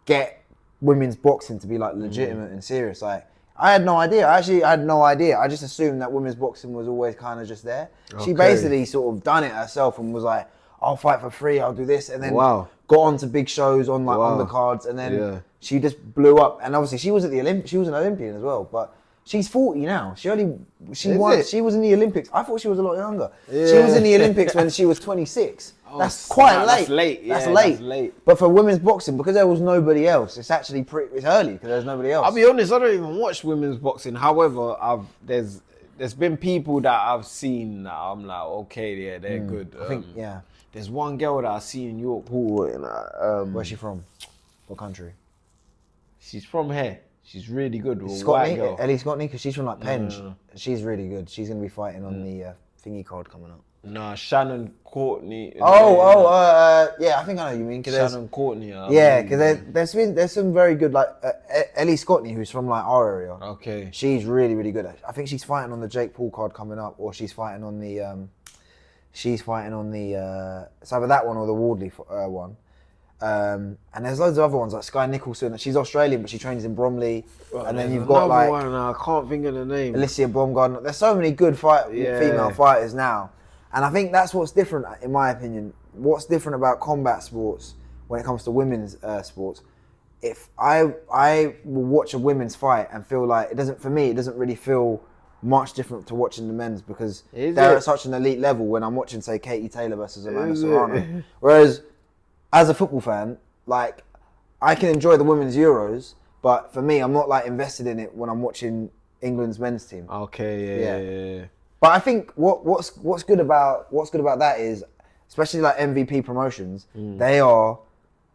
get women's boxing to be like legitimate and serious, like. I had no idea. I had no idea. I just assumed that women's boxing was always kind of just there. She basically sort of done it herself and was like, I'll fight for free, I'll do this. And then got onto big shows on undercards, and then she just blew up. And obviously she was at the she was an Olympian as well, but she's 40 now. She was in the Olympics. I thought she was a lot younger. Yeah. She was in the Olympics when she was 26. That's quite late. That's late. But for women's boxing, because there was nobody else, it's actually it's early because there's nobody else. I'll be honest, I don't even watch women's boxing. However, there's been people that I've seen that I'm like, okay, they're good. I think, There's one girl that I see in York Hall. Where's she from? What country? She's from here. She's really good. Scotney, Ellie Scotney, because she's from like Penge. She's really good. She's going to be fighting on the thingy card coming up. Nah, Shannon Courtney. Yeah, I think I know what you mean. Shannon Courtney. Yeah, because there's some very good, like Ellie Scotney, who's from like our area. Okay. She's really, really good. I think she's fighting on the Jake Paul card coming up, or she's fighting on the it's either that one or the Wardley one. And there's loads of other ones like Sky Nicholson. She's Australian, but she trains in Bromley. And then you've got like one, I can't think of the name. Alicia Baumgartner. There's so many good female fighters now, and I think that's what's different, in my opinion. What's different about combat sports when it comes to women's sports? If I will watch a women's fight and feel like it doesn't really feel much different to watching the men's, because they're at such an elite level when I'm watching, say, Katie Taylor versus Amanda Serrano. Whereas as a football fan, like, I can enjoy the women's Euros, but for me, I'm not like invested in it when I'm watching England's men's team. Okay, yeah. But I think what's good about that is, especially like MVP promotions, they are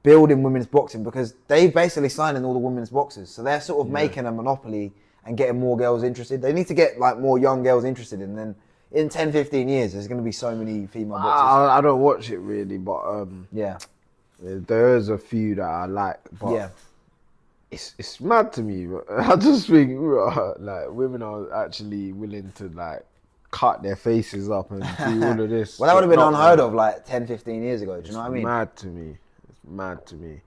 building women's boxing because they basically signing all the women's boxers, so they're sort of making a monopoly and getting more girls interested. They need to get like more young girls interested, and then in 10, 15 years, there's going to be so many female boxers. I don't watch it really, but there's a few that I like, but it's mad to me. I just think like women are actually willing to like cut their faces up and do all of this. Well, that would have been unheard of like 10, 15 years ago. Do you know what I mean? It's mad to me.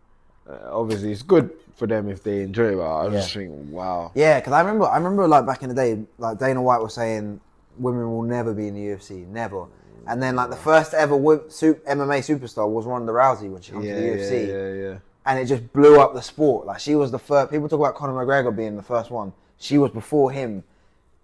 Obviously, it's good for them if they enjoy it, but I just think, wow. Yeah, because I remember like back in the day, like Dana White was saying, women will never be in the UFC, never. And then like the first ever MMA superstar was Ronda Rousey when she came to the UFC. Yeah. And it just blew up the sport. Like she was the first. People talk about Conor McGregor being the first one. She was before him,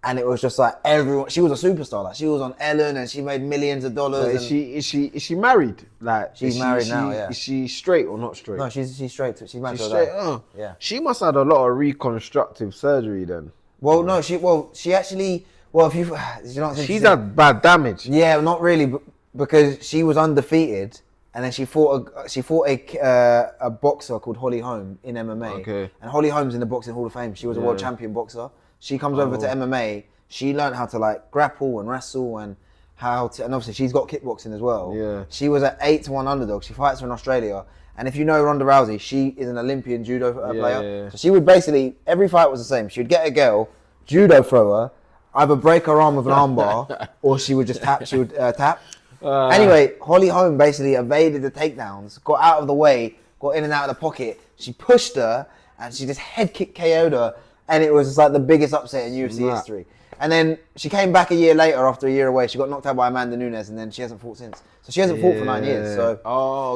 and it was just like everyone. She was a superstar. Like she was on Ellen, and she made millions of dollars. But is she married? Like she's married now. Yeah. Is she straight or not straight? No, she's straight. She's married. She's straight. Oh. Yeah. She must have had a lot of reconstructive surgery then. Well, no, she actually. Well, if you know, she's had bad damage. Yeah, not really, because she was undefeated. And then she fought a boxer called Holly Holm in MMA. Okay. And Holly Holm's in the Boxing Hall of Fame. She was a world champion boxer. She comes over to MMA. She learned how to like grapple and wrestle and and obviously she's got kickboxing as well. Yeah. She was at 8-1 underdog. She fights in Australia. And if you know Ronda Rousey, she is an Olympian judo player. Yeah. So she would basically, every fight was the same. She would get a girl, judo throw her, either break her arm with an armbar, or she would just tap. She would tap. Anyway, Holly Holm basically evaded the takedowns, got out of the way, got in and out of the pocket. She pushed her, and she just head kick KO'd her, and it was just like the biggest upset in UFC history. And then she came back a year later after a year away. She got knocked out by Amanda Nunes, and then she hasn't fought since. So she hasn't fought for 9 years. So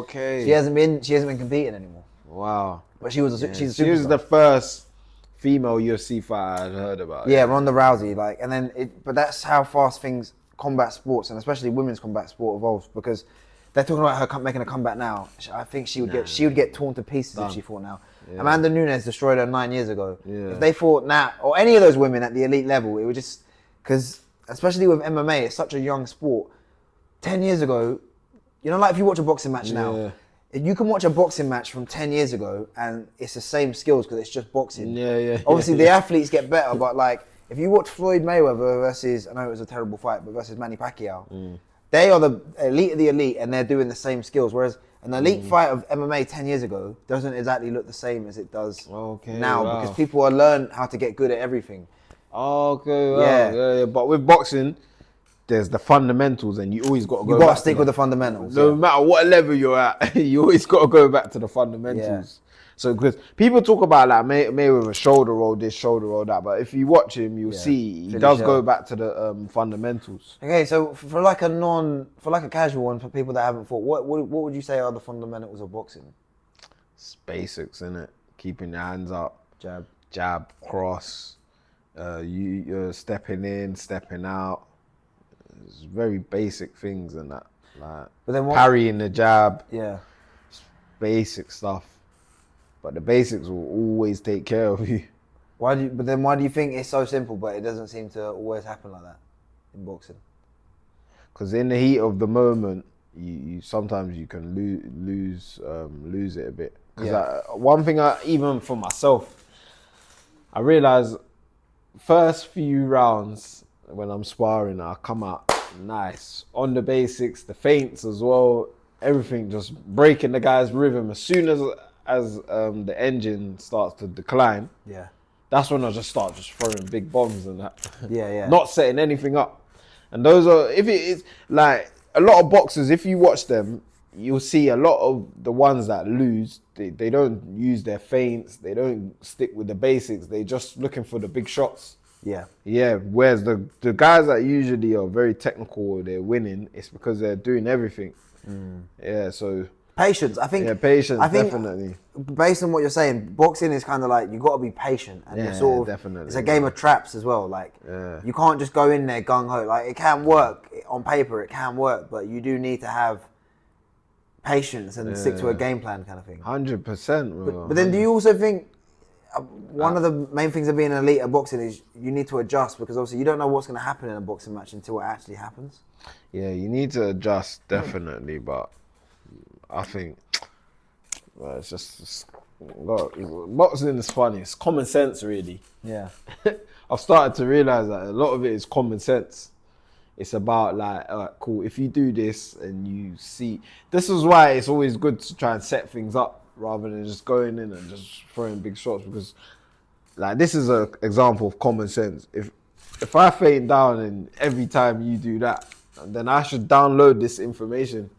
okay. She hasn't been competing anymore. Wow. But she's a superstar. She was the first female UFC fighter I'd heard about. Yeah, Ronda Rousey. But that's how fast combat sports, and especially women's combat sport, evolves, because they're talking about her making a comeback now. I think she would get torn to pieces if she fought now. Yeah. Amanda Nunes destroyed her 9 years ago. Yeah. If they fought now, or any of those women at the elite level, it would just, because especially with MMA, it's such a young sport. 10 years ago, you know, like if you watch a boxing match now, you can watch a boxing match from 10 years ago and it's the same skills because it's just boxing. Obviously, the athletes get better, but like, if you watch Floyd Mayweather versus, I know it was a terrible fight, but versus Manny Pacquiao, they are the elite of the elite and they're doing the same skills. Whereas an elite fight of MMA 10 years ago doesn't exactly look the same as it does now because people are learn how to get good at everything. Yeah. But with boxing, there's the fundamentals and you always got to go. You got to stick with the fundamentals. No matter what level you're at, you always got to go back to the fundamentals. So, because people talk about like Mayweather shoulder roll this, shoulder roll that, but if you watch him, you'll see he does go back to the fundamentals. Okay, so for like a casual one, for people that haven't fought, what would you say are the fundamentals of boxing? It's basics, innit? Keeping your hands up, jab, cross, you're stepping in, stepping out. It's very basic things and that, like but then parrying the jab. Yeah, basic stuff. But the basics will always take care of you. Why do you think it's so simple, but it doesn't seem to always happen like that in boxing? Because in the heat of the moment, you sometimes you can lose it a bit. Because one thing, even for myself, I realize first few rounds when I'm sparring, I come out nice on the basics, the feints as well, everything just breaking the guy's rhythm. As soon as the engine starts to decline, that's when I just start throwing big bombs and that. Not setting anything up. And those are, if it is like a lot of boxers, if you watch them, you'll see a lot of the ones that lose, they don't use their feints, they don't stick with the basics, they just looking for the big shots. Whereas the guys that usually are very technical or they're winning, it's because they're doing everything. So patience, I think. Patience, definitely. Based on what you're saying, boxing is kind of like you got to be patient, and you're sort of definitely. It's a game of traps as well. Like you can't just go in there gung ho. Like it can work on paper, it can work, but you do need to have patience and stick to a game plan, kind of thing. 100%. But then, do you also think one of the main things of being an elite at boxing is you need to adjust, because obviously you don't know what's going to happen in a boxing match until it actually happens? Yeah, you need to adjust, definitely, but I think it's just boxing is funny. It's common sense, really. Yeah. I've started to realize that a lot of it is common sense. It's about like, all right, cool, if you do this and you see, this is why it's always good to try and set things up rather than just going in and just throwing big shots, because like this is an example of common sense. If I feint down and every time you do that, then I should download this information.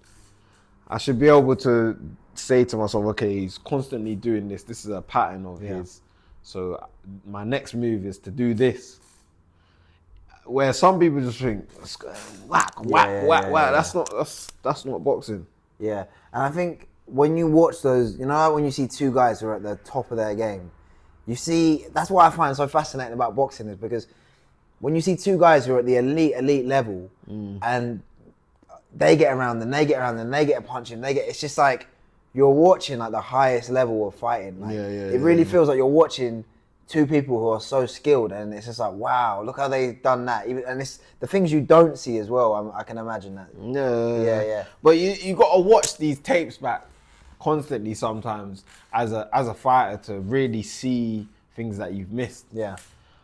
I should be able to say to myself, okay, he's constantly doing this. This is a pattern of his. So my next move is to do this. where some people just think whack. That's not boxing. Yeah, and I think when you watch those, you know, like when you see two guys who are at the top of their game, you see, that's what I find so fascinating about boxing is because when you see two guys who are at the elite level and they get around and they get around and they get a punch and it's just like you're watching like the highest level of fighting. Like, it really feels like you're watching two people who are so skilled, and it's just like, wow, look how they've done that. And it's the things you don't see as well. I can imagine that. Yeah. But you got to watch these tapes back constantly sometimes as a fighter to really see things that you've missed. Yeah.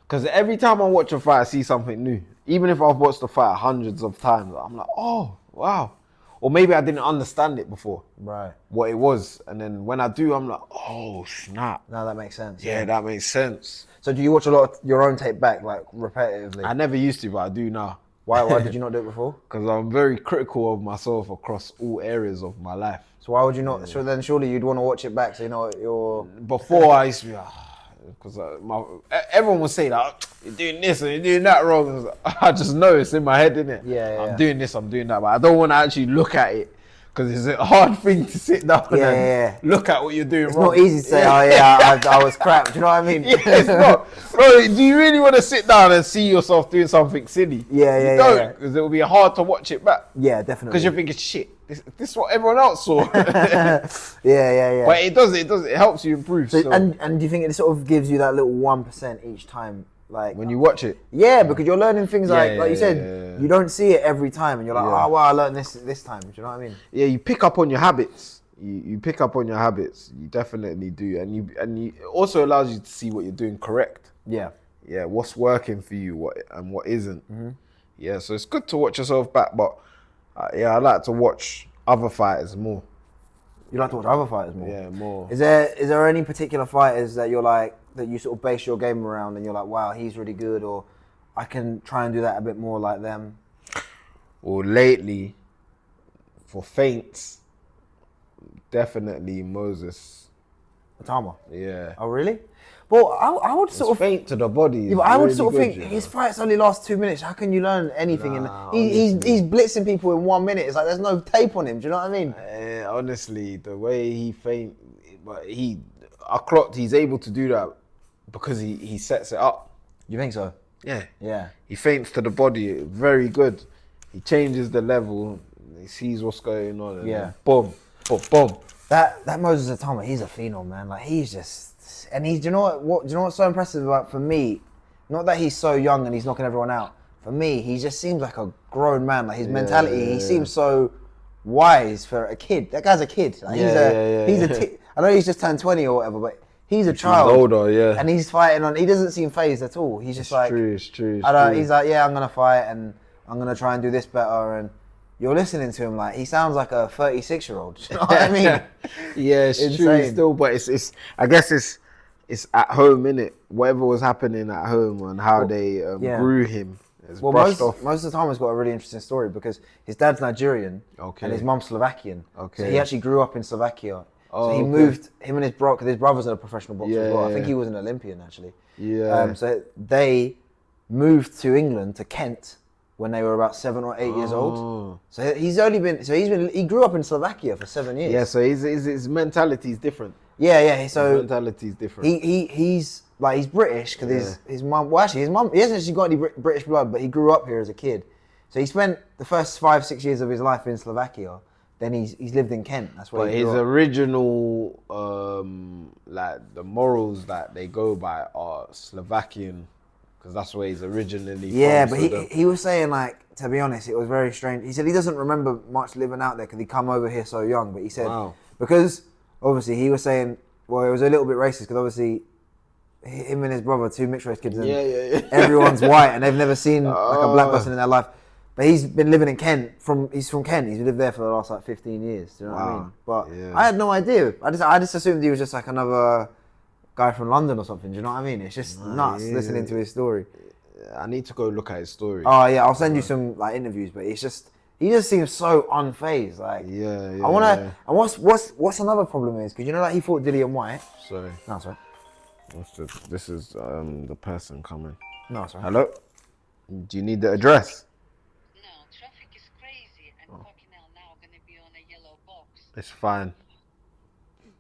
Because every time I watch a fight, I see something new. Even if I've watched the fight hundreds of times, I'm like, oh, wow. Or maybe I didn't understand it before. Right. What it was. And then when I do, I'm like, oh, snap. Now that makes sense. Yeah, that makes sense. So do you watch a lot of your own tape back, like repetitively? I never used to, but I do now. Why did you not do it before? Because I'm very critical of myself across all areas of my life. So why would you not? So then surely you'd want to watch it back so you know what you're... Before I used to be like, because everyone would say that you're doing this and you're doing that wrong. I just know it's in my head, innit? Yeah. I'm doing this, I'm doing that, but I don't want to actually look at it because it's a hard thing to sit down and look at what you're doing wrong. It's not easy to say, I was crap. Do you know what I mean? Yeah, it's not. Bro, do you really want to sit down and see yourself doing something silly? You don't, because it will be hard to watch it back. Yeah, definitely. Because you're thinking, shit, this is what everyone else saw. Yeah. But it helps you improve. So. And do you think it sort of gives you that little 1% each time? Like when you watch it? Yeah, because you're learning things like you said, you don't see it every time and you're like, oh, wow, I learned this time. Do you know what I mean? Yeah, you pick up on your habits. You pick up on your habits. You definitely do. And you it also allows you to see what you're doing correct. Yeah. Yeah, what's working for you, what isn't. Mm-hmm. Yeah, so it's good to watch yourself back, but I like to watch other fighters more. You like to watch other fighters more? Yeah, more. Is there any particular fighters that you're like, that you sort of base your game around and you're like, wow, he's really good, or I can try and do that a bit more like them? Well, lately, for feints, definitely Moses. Atama? Yeah. Oh, really? Well, I would sort of feint to the body. Yeah, but I would sort of think his fights only last 2 minutes. How can you learn anything? He's blitzing people in 1 minute. It's like there's no tape on him. Do you know what I mean? Honestly, the way he feint, but I clocked he's able to do that because he sets it up. You think so? Yeah. He feints to the body, very good. He changes the level. He sees what's going on. And boom. That Moses Atama, he's a phenom, man. Like he's just. And do you know what's so impressive about, for me, not that he's so young and he's knocking everyone out. For me, he just seems like a grown man. Like his mentality, he seems so wise for a kid. That guy's a kid. Like, I know he's just turned 20 or whatever, but he's a child. He's older, and he's fighting on. He doesn't seem phased at all. He's just It's true. He's like, I'm gonna fight and I'm gonna try and do this better. And you're listening to him like he sounds like a 36-year-old. You know what I mean? Yeah, it's true still, but it's. I guess it's at home, innit? Whatever was happening at home and how they grew him. Most of the time he's got a really interesting story because his dad's Nigerian and his mum's Slovakian. So he actually grew up in Slovakia. So he moved, him and his brother, because his brother's a professional boxer as well. I think he was an Olympian actually. So they moved to England, to Kent, when they were about 7 or 8 years old. So he grew up in Slovakia for 7 years. Yeah, so his mentality is different. Yeah. So his mentality is different. He's British because his mum. Well, actually, his mum. He hasn't actually got any British blood, but he grew up here as a kid. So he spent the first 5-6 years of his life in Slovakia. Then he's lived in Kent. That's where. But his original, like the morals that they go by are Slovakian, because that's where he's originally from. Yeah, but he was saying, like, to be honest, it was very strange. He said he doesn't remember much living out there because he come over here so young. But he said because obviously he was saying, well, it was a little bit racist because obviously him and his brother, 2 mixed race kids, and everyone's white and they've never seen like a black person in their life. But he's been living in Kent. He's from Kent. He's lived there for the last like 15 years. Do you know what I mean? But I had no idea. I just assumed he was just like another guy from London or something. Do you know what I mean? It's just nuts listening to his story. I need to go look at his story. Oh yeah, I'll send you some like interviews. But he just seems so unfazed. Like I wanna. And what's another problem is because you know like he fought Dillian White. Sorry. No, sorry. This is the person coming. No, sorry. Hello. Do you need the address? No, traffic is crazy and fucking hell now gonna be on a yellow box. It's fine.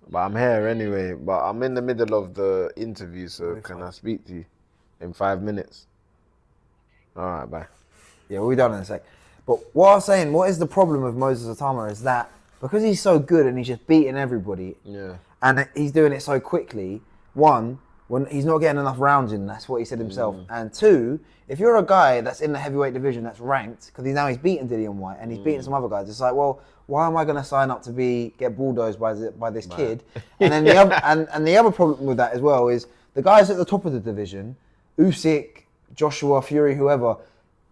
But I'm here anyway. But I'm in the middle of the interview, so can I speak to you in 5 minutes? All right, bye. Yeah, we'll be done in a sec. But what I was saying, what is the problem with Moses Atama is that because he's so good and he's just beating everybody, and he's doing it so quickly, one, when he's not getting enough rounds in, that's what he said himself. And two, if you're a guy that's in the heavyweight division that's ranked, because he's beaten Dillian White and he's beaten some other guys, it's like, well, why am I going to sign up to get bulldozed by this kid? And then the other problem with that as well is the guys at the top of the division, Usyk, Joshua, Fury, whoever,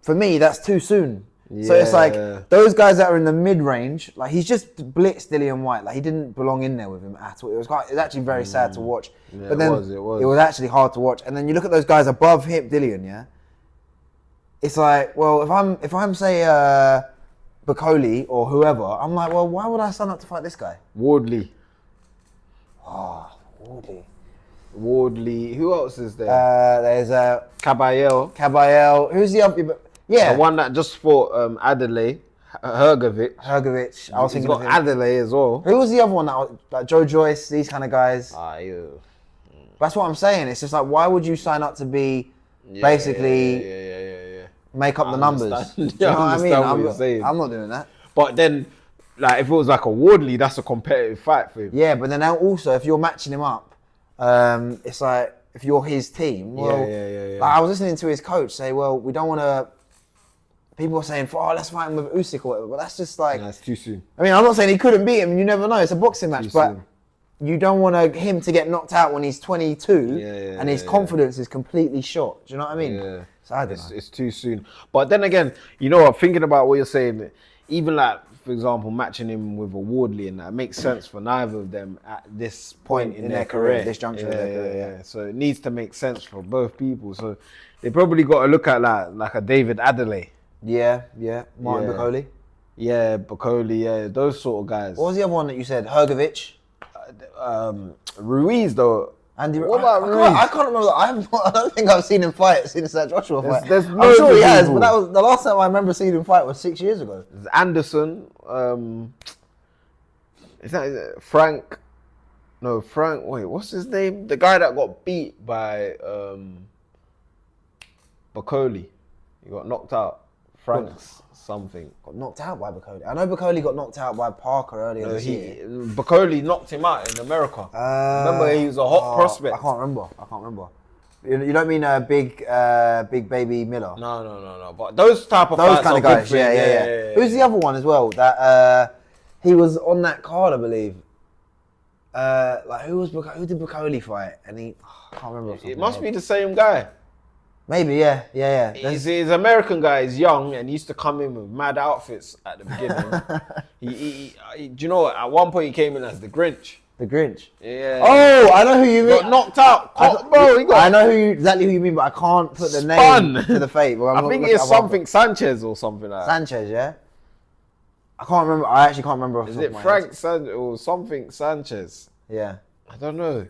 for me, that's too soon. Yeah. So it's like those guys that are in the mid-range, like he's just blitzed Dillian White. Like he didn't belong in there with him at all. It was actually very sad to watch. Yeah, but then it was. It was actually hard to watch. And then you look at those guys above him, Dillian, yeah? It's like, well, if I'm say Bacoli or whoever, I'm like, well, why would I sign up to fight this guy? Wardley. Oh, Wardley. Wardley. Who else is there? There's Caballero. Who's the other? Yeah, the one that just fought Adelaide, Hergovic. I was thinking got of him. Adelaide as well. Who was the other one that was, like Joe Joyce, these kind of guys? That's what I'm saying. It's just like, why would you sign up to be basically make up the numbers? Do you know what I mean? I'm not doing that. But then, like, if it was like a Wardley, that's a competitive fight for him. Yeah, but then now also, if you're matching him up, it's like, if you're his team, well, like I was listening to his coach say, well, we don't want to. People are saying, oh, let's fight him with Usyk or whatever, but that's just like... That's too soon. I mean, I'm not saying he couldn't beat him, you never know, it's a boxing match, but you don't want him to get knocked out when he's 22 and his confidence is completely shot. Do you know what I mean? Yeah. So I don't know. It's too soon. But then again, you know what, thinking about what you're saying, even like, for example, matching him with a Wardley and that makes sense for neither of them at this point in their career. This juncture of their career, So it needs to make sense for both people. So they probably got to look at like a David Adelaide. Yeah. Martin Bacoli. Yeah, Bacoli, those sort of guys. What was the other one that you said? Hergovic? Ruiz, though. Andy, what about Ruiz? I can't remember. I don't think I've seen him fight since that Joshua fight. I'm sure he has, but that was the last time I remember seeing him fight was 6 years ago. There's Anderson. Is that Frank? No, Frank. Wait, what's his name? The guy that got beat by Bacoli. He got knocked out. Frank's something. Got knocked out by Bacoli. I know Bacoli got knocked out by Parker earlier this year. Bacoli knocked him out in America. Remember, he was a hot prospect. I can't remember. You don't mean big baby Miller? No. But those type of those fights kind of guys. Yeah. Who's the other one as well? That he was on that card, I believe. Like who did Bacoli fight? And I can't remember. It must be the same guy. Maybe, yeah. He's an American guy. He's young and he used to come in with mad outfits at the beginning. Do you know what? At one point he came in as the Grinch. The Grinch? Yeah. Oh, I know who you mean. Got knocked out. I know exactly who you mean, but I can't put the name to the face. I think it's something Sanchez or something like that. Sanchez, yeah? I can't remember. I actually can't remember. Is it Frank Sanchez or something Sanchez? Yeah. I don't know.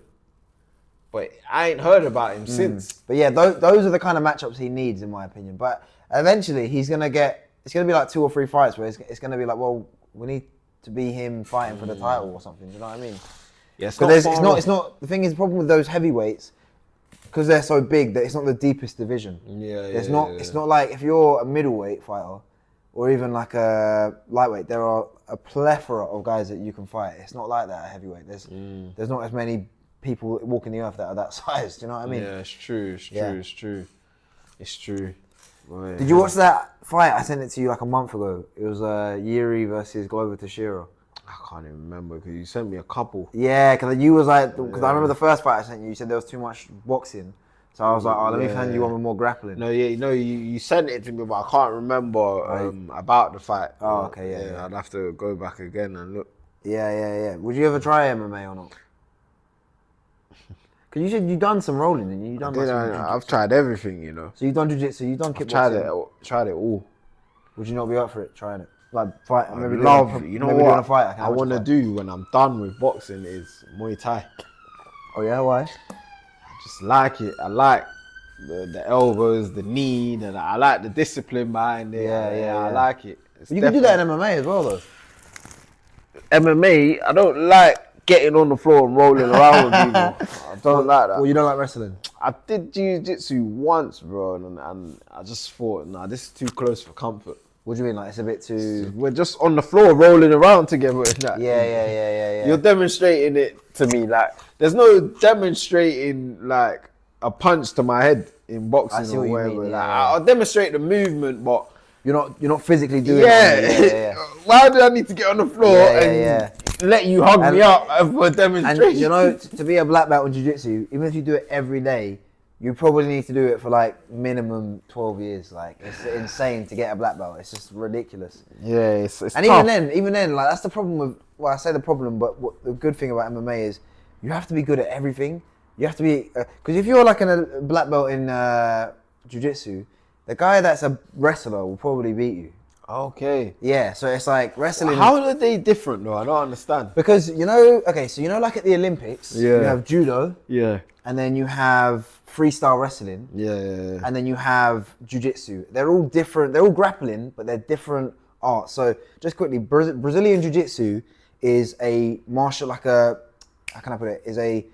But I ain't heard about him since. But yeah, those are the kind of matchups he needs, in my opinion. But eventually, it's going to be like 2 or 3 fights where it's going to be like, well, we need to be him fighting for the title or something. Do you know what I mean? Yeah, it's not. The thing is, the problem with those heavyweights, because they're so big, that it's not the deepest division. It's not like if you're a middleweight fighter, or even like a lightweight, there are a plethora of guys that you can fight. It's not like that at heavyweight. There's not as many people walking the earth that are that size. Do you know what I mean? Yeah, it's true. It's true. Right. Did you watch that fight? I sent it to you like a month ago. It was Yuri versus Glover Teixeira. I can't even remember because you sent me a couple. Yeah, because you was like, because I remember the first fight I sent you. You said there was too much boxing, so I was like, let me send you one with more grappling. You sent it to me, but I can't remember about the fight. Oh, okay, yeah. I'd have to go back again and look. Yeah. Would you ever try MMA or not? Because you said you've done some rolling, and I've tried everything, you know. So you've done jiu-jitsu, you've done kickboxing. Tried it all. Would you not be up for it, trying it? Like fight, maybe you know what? Doing a fight. I want to do when I'm done with boxing is Muay Thai. Oh yeah, why? I just like it. I like the elbows, the knee, and I like the discipline behind it. I like it. You can do that in MMA as well, though. MMA, I don't like getting on the floor and rolling around with people. I don't like that. Well, you don't like wrestling? I did jiu-jitsu once, bro, and I just thought, nah, this is too close for comfort. What do you mean? Like, it's a bit too... We're just on the floor rolling around together. Like, Yeah. You're demonstrating it to me. Like, there's no demonstrating, like, a punch to my head in boxing or whatever. Like, I'll demonstrate the movement, but... You're not physically doing it. Yeah. Why do I need to get on the floor and let you hug me up for a demonstration? And, you know, to be a black belt in jiu-jitsu, even if you do it every day, you probably need to do it for like minimum 12 years. Like, it's insane to get a black belt. It's just ridiculous. Yeah, it's and tough. even then, like, that's the problem with, well, I say the problem, but the good thing about MMA is you have to be good at everything. You have to be, because if you're like a black belt in jiu-jitsu, the guy that's a wrestler will probably beat you. Okay. Yeah, so it's like wrestling. How are they different though? I don't understand. Because, you know, okay, so you know, like at the Olympics, you have judo. Yeah. And then you have freestyle wrestling. Yeah. And then you have jiu-jitsu. They're all different. They're all grappling, but they're different arts. So just quickly, Brazilian jiu-jitsu is a martial, like a, how can I put it? Is a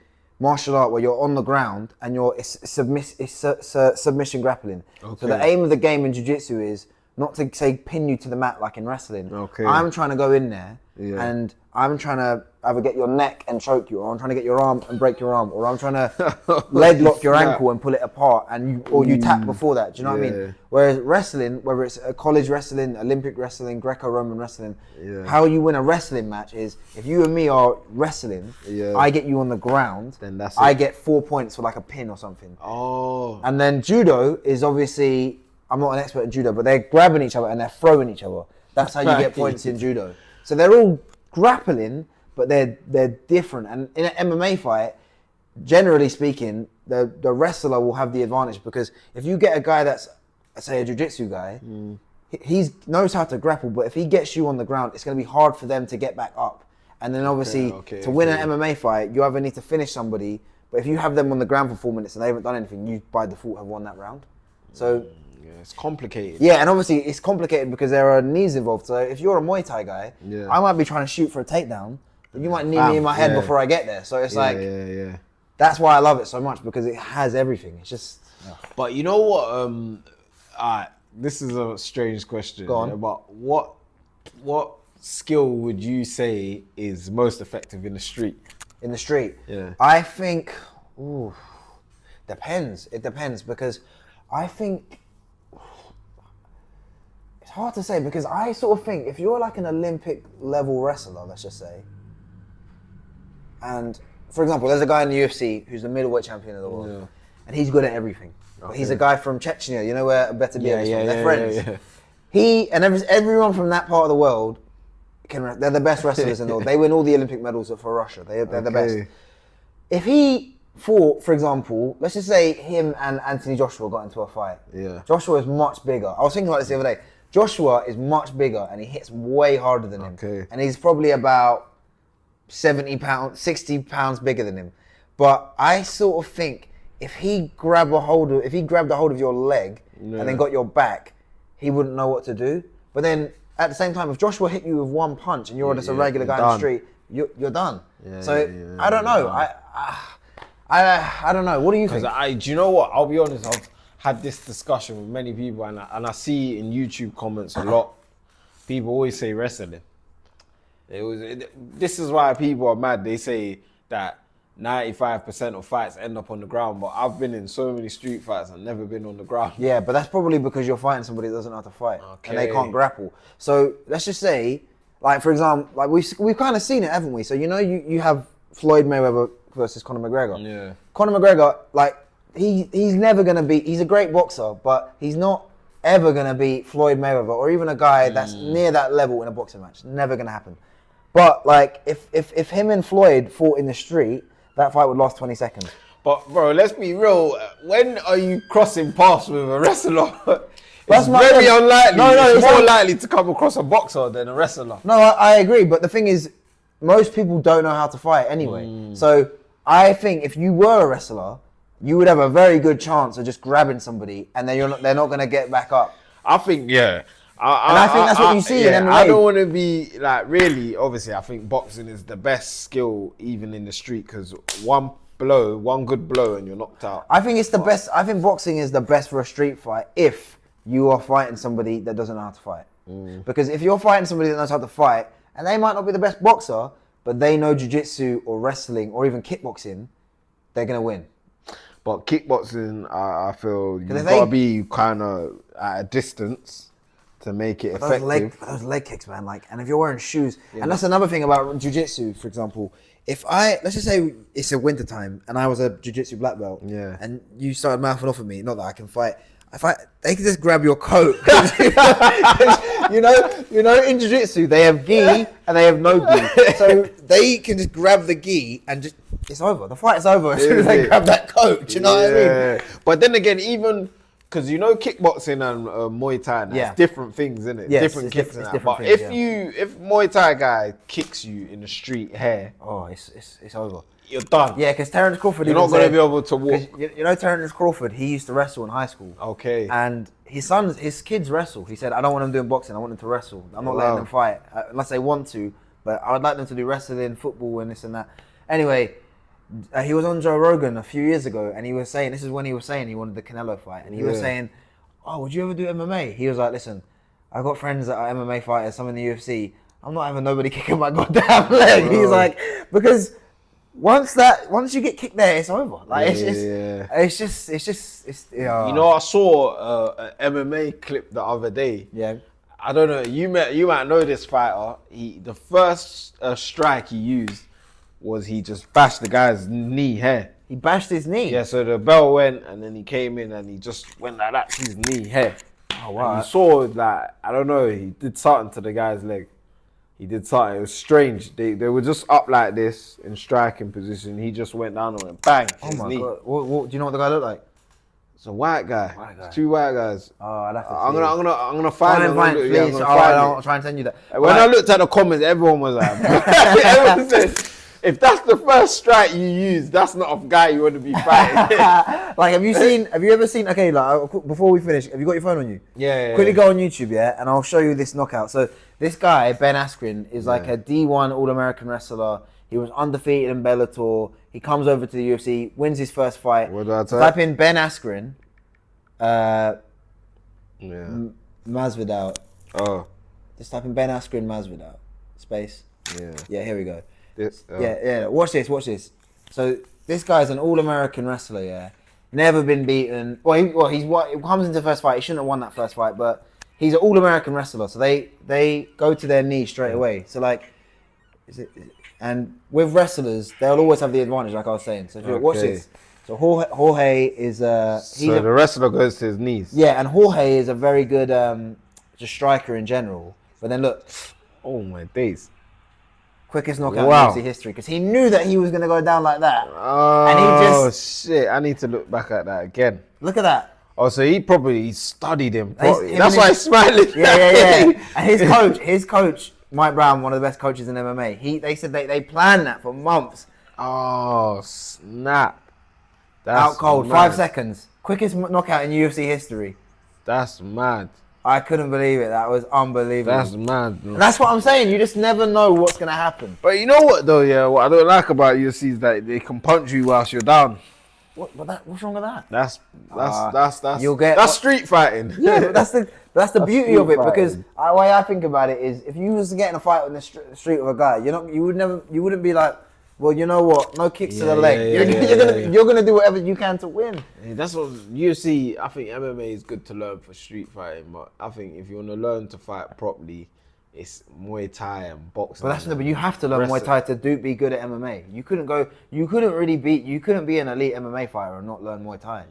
martial art where you're on the ground and it's submission grappling. Okay. So the aim of the game in jiu-jitsu is not to say pin you to the mat like in wrestling. Okay. I'm trying to go in there and I'm trying to either get your neck and choke you, or I'm trying to get your arm and break your arm, or I'm trying to leg lock your ankle and pull it apart, and you tap before that. Do you know what I mean? Whereas wrestling, whether it's a college wrestling, Olympic wrestling, Greco-Roman wrestling, how you win a wrestling match is if you and me are wrestling, I get you on the ground, then that's I get 4 points for like a pin or something. Oh. And then judo is obviously, I'm not an expert in judo, but they're grabbing each other and they're throwing each other. That's how you get points in judo. So they're all grappling, but they're different. And in an MMA fight, generally speaking, the wrestler will have the advantage, because if you get a guy that's, say, a jiu-jitsu guy, he knows how to grapple, but if he gets you on the ground, it's going to be hard for them to get back up. And then obviously, to win an MMA fight, you either need to finish somebody, but if you have them on the ground for 4 minutes and they haven't done anything, you by default have won that round. So it's complicated. Yeah, and obviously it's complicated because there are knees involved. So if you're a Muay Thai guy, I might be trying to shoot for a takedown, but you might knee me in my head before I get there. So it's that's why I love it so much, because it has everything. It's just. But you know what? This is a strange question. Go on. But what skill would you say is most effective in the street? In the street? Yeah. I think. Depends. It depends, because I think. It's hard to say, because I sort of think if you're like an Olympic level wrestler, let's just say, and for example, there's a guy in the UFC who's the middleweight champion of the world, and he's good at everything. But he's a guy from Chechnya, you know where Better Be is from? They're friends. Yeah. He and everyone from that part of the world they're the best wrestlers in the world. They win all the Olympic medals for Russia. They're the best. If he fought, for example, let's just say him and Anthony Joshua got into a fight. Yeah. Joshua is much bigger. I was thinking about this the other day. Joshua is much bigger and he hits way harder than him. Okay. And he's probably about 60 pounds bigger than him. But I sort of think if he grabbed a hold of your leg and then got your back, he wouldn't know what to do. But then at the same time, if Joshua hit you with one punch and you're just a regular guy in the street, you're done. Yeah, I don't know. I don't know. What do you think? Do you know what? I'll be honest. I've had this discussion with many people, and I see in YouTube comments a lot. People always say wrestling. This is why people are mad. They say that 95% of fights end up on the ground, but I've been in so many street fights and never been on the ground. Yeah, but that's probably because you're fighting somebody that doesn't know how to fight and they can't grapple. So let's just say, like for example, like we've kind of seen it, haven't we? So you know, you have Floyd Mayweather versus Conor McGregor. Yeah. Conor McGregor, like he's never gonna beat. He's a great boxer, but he's not ever gonna beat Floyd Mayweather or even a guy that's near that level in a boxing match. Never gonna happen. But like if him and Floyd fought in the street, that fight would last 20 seconds. But bro, let's be real. When are you crossing paths with a wrestler? It's very unlikely. It's more likely to come across a boxer than a wrestler. No, I agree. But the thing is, most people don't know how to fight anyway. So I think if you were a wrestler, you would have a very good chance of just grabbing somebody, and then they're not going to get back up. I think, yeah. I think that's what you see in MMA. I don't want to be like, really, obviously, I think boxing is the best skill even in the street, because one good blow and you're knocked out. I think it's the best. I think boxing is the best for a street fight if you are fighting somebody that doesn't know how to fight. Because if you're fighting somebody that knows how to fight, and they might not be the best boxer, but they know jiu-jitsu or wrestling or even kickboxing, they're going to win. But kickboxing, I feel you've got to be kind of at a distance to make it effective. Those leg kicks, man. Like, and if you're wearing shoes, and that's another thing about jiu-jitsu, for example. Let's just say it's a winter time and I was a jiu-jitsu black belt, and you started mouthing off at me, not that I can fight. They can just grab your coat. you know, in jiu-jitsu they have gi and they have no gi, so they can just grab the gi and just it's over. The fight is over as soon as they grab that coat. Do you know what I mean? But then again, even because kickboxing and Muay Thai, it's different things, isn't it? Yes, different kicks. But if Muay Thai guy kicks you in the street here, it's over. You're done. Yeah, because Terence Crawford, you're not going to be able to walk. You know Terence Crawford, he used to wrestle in high school. Okay. And his kids wrestle. He said, I don't want them doing boxing. I want them to wrestle. I'm not letting them fight unless they want to. But I would like them to do wrestling, football, and this and that. Anyway, he was on Joe Rogan a few years ago, and he was saying, this is when he was saying he wanted the Canelo fight, and he was saying, "Oh, would you ever do MMA?" He was like, "Listen, I've got friends that are MMA fighters, some in the UFC. I'm not having nobody kicking my goddamn leg." He's like, because once you get kicked there, it's over. Like it's just. You know, I saw an MMA clip the other day. Yeah. I don't know. You might know this fighter. The first strike he used was he just bashed the guy's knee here. He bashed his knee? Yeah, so the bell went and then he came in and he just went like that to his knee here. Oh, wow. And you saw that, I don't know, he did something to the guy's leg. He did something, it was strange. They were just up like this in striking position. He just went down and went bang. Oh my God. What, do you know what the guy looked like? It's a white guy. It's two white guys. Oh, I'd have to I'm gonna find him. Please. I'll try and send you that. When I looked at the comments, everyone was like, everyone said, if that's the first strike you use, that's not a guy you want to be fighting. Like, have you ever seen, okay, like, before we finish, have you got your phone on you? Yeah. Quickly go on YouTube, and I'll show you this knockout. So this guy, Ben Askren, is like a D1 All-American wrestler. He was undefeated in Bellator. He comes over to the UFC, wins his first fight. What do I type? Type in Ben Askren, Masvidal. Oh. Just type in Ben Askren, Masvidal. Space. Yeah, here we go. This, Watch this. So this guy's an All-American wrestler, Never been beaten. He comes into the first fight. He shouldn't have won that first fight, but he's an All-American wrestler. So they go to their knee straight away. So like, and with wrestlers, they'll always have the advantage, like I was saying. So if you watch this. So Jorge is the wrestler goes to his knees. Yeah, and Jorge is a very good just striker in general. But then look. Oh my days. Quickest knockout in UFC history, because he knew that he was going to go down like that. Oh, and he just, shit. I need to look back at that again. Look at that. Oh, so he probably studied him. That's why he's smiling. Yeah. And his coach, Mike Brown, one of the best coaches in MMA, they said they planned that for months. Oh, snap. That's out cold, mad. 5 seconds. Quickest knockout in UFC history. That's mad. I couldn't believe it. That was unbelievable. That's mad. And that's what I'm saying. You just never know what's going to happen. But you know what, though, what I don't like about UFC is that they can punch you whilst you're down. What's wrong with that? That's street fighting. Yeah, but that's the beauty of it, because the way I think about it is, if you was to get in a fight in the street with a guy, you wouldn't be like, well, you know what? No kicks to the leg. You're gonna do whatever you can to win. Yeah, that's what UFC. I think MMA is good to learn for street fighting, but I think if you want to learn to fight properly, it's Muay Thai and boxing. But you have to learn Muay Thai to be good at MMA. You couldn't be an elite MMA fighter and not learn Muay Thai.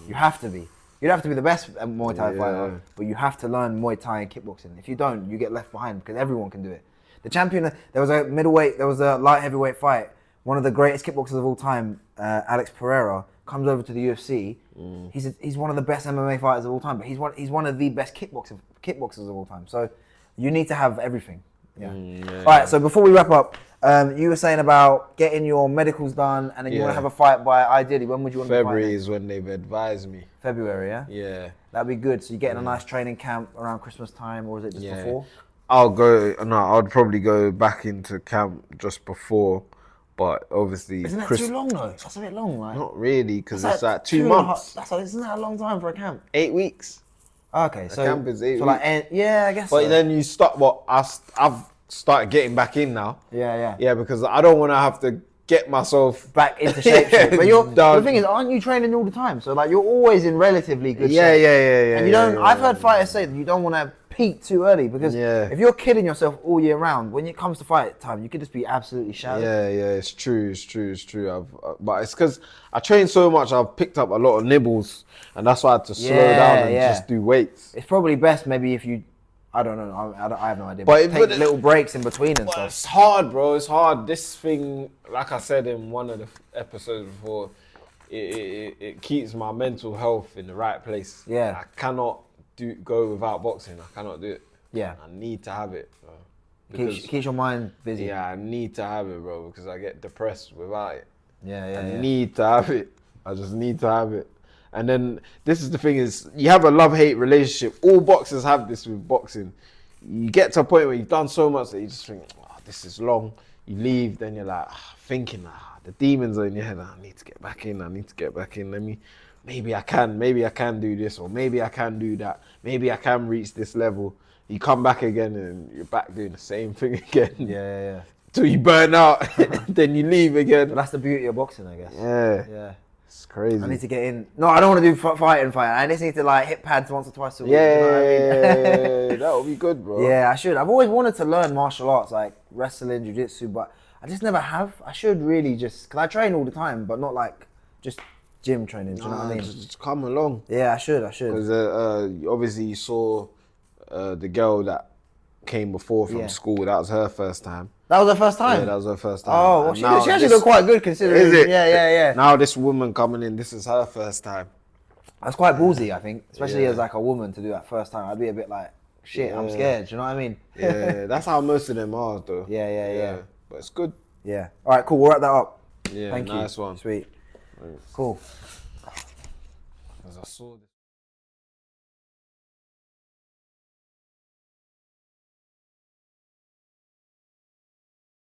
You have to be. You'd have to be the best Muay Thai fighter, but you have to learn Muay Thai and kickboxing. If you don't, you get left behind, because everyone can do it. The champion, there was a light heavyweight fight. One of the greatest kickboxers of all time, Alex Pereira, comes over to the UFC. He's one of the best MMA fighters of all time, but he's one of the best kickboxers of all time. So you need to have everything. Yeah. Yeah. All right. So before we wrap up, you were saying about getting your medicals done, and then you want to have a fight by ideally. When would you want to February fight? is when they've advised me. February, yeah. Yeah. That'd be good. So you're getting a nice training camp around Christmas time, or is it just before? I'd probably go back into camp just before, but obviously. Isn't that too long though? That's a bit long, right? Not really, because it's like 2 months. months. Isn't that a long time for a camp? 8 weeks. Okay, so camp is 8 so weeks. like yeah, I guess. But so. then you start. I've started getting back in now. Yeah. Yeah, because I don't want to have to get myself Back into shape. But done. the thing is, aren't you training all the time? So like you're always in relatively good Yeah. shape. And you don't. I've heard fighters say that you don't want to peak too early because if you're killing yourself all year round, when it comes to fight time, you could just be absolutely shattered. Yeah, it's true. But it's because I train so much, I've picked up a lot of nibbles, and that's why I had to slow down and just do weights. It's probably best maybe if you, I don't know, I have no idea. But Take little breaks in between and stuff. It's hard, bro. It's hard. This thing, like I said in one of the episodes before, it keeps my mental health in the right place. Yeah. I cannot go without boxing. I cannot do it. Yeah. I need to have it, bro. Keeps your mind busy. Yeah, I need to have it, bro, because I get depressed without it. Yeah. I need to have it. I just need to have it. And then this is the thing is, you have a love-hate relationship. All boxers have this with boxing. You get to a point where you've done so much that you just think, oh, this is long. You leave, then you're like thinking, the demons are in your head. I need to get back in. Maybe I can do this, or maybe I can do that. Maybe I can reach this level. You come back again and you're back doing the same thing again. Yeah. Till you burn out, then you leave again. But that's the beauty of boxing, I guess. Yeah. It's crazy. I need to get in. No, I don't want to do fighting. I just need to like hit pads once or twice a week. Yeah, you know what I mean? that would be good, bro. Yeah, I should. I've always wanted to learn martial arts, like wrestling, jiu-jitsu, but I just never have. I should really because I train all the time, but not like just gym training. Do you know what I mean? Just come along. Yeah, I should. Because obviously you saw the girl that came before from school. That was her first time. That was her first time? Yeah, that was her first time. Oh, well, she actually looked quite good considering. Is it? Yeah. Now this woman coming in, this is her first time. That's quite ballsy, I think. Especially as like a woman to do that first time. I'd be a bit like, shit, I'm scared. Do you know what I mean? Yeah, that's how most of them are, though. Yeah. But it's good. Yeah. All right, cool. We'll wrap that up. Yeah, Thank you. nice one. Sweet. Cool. As I saw this.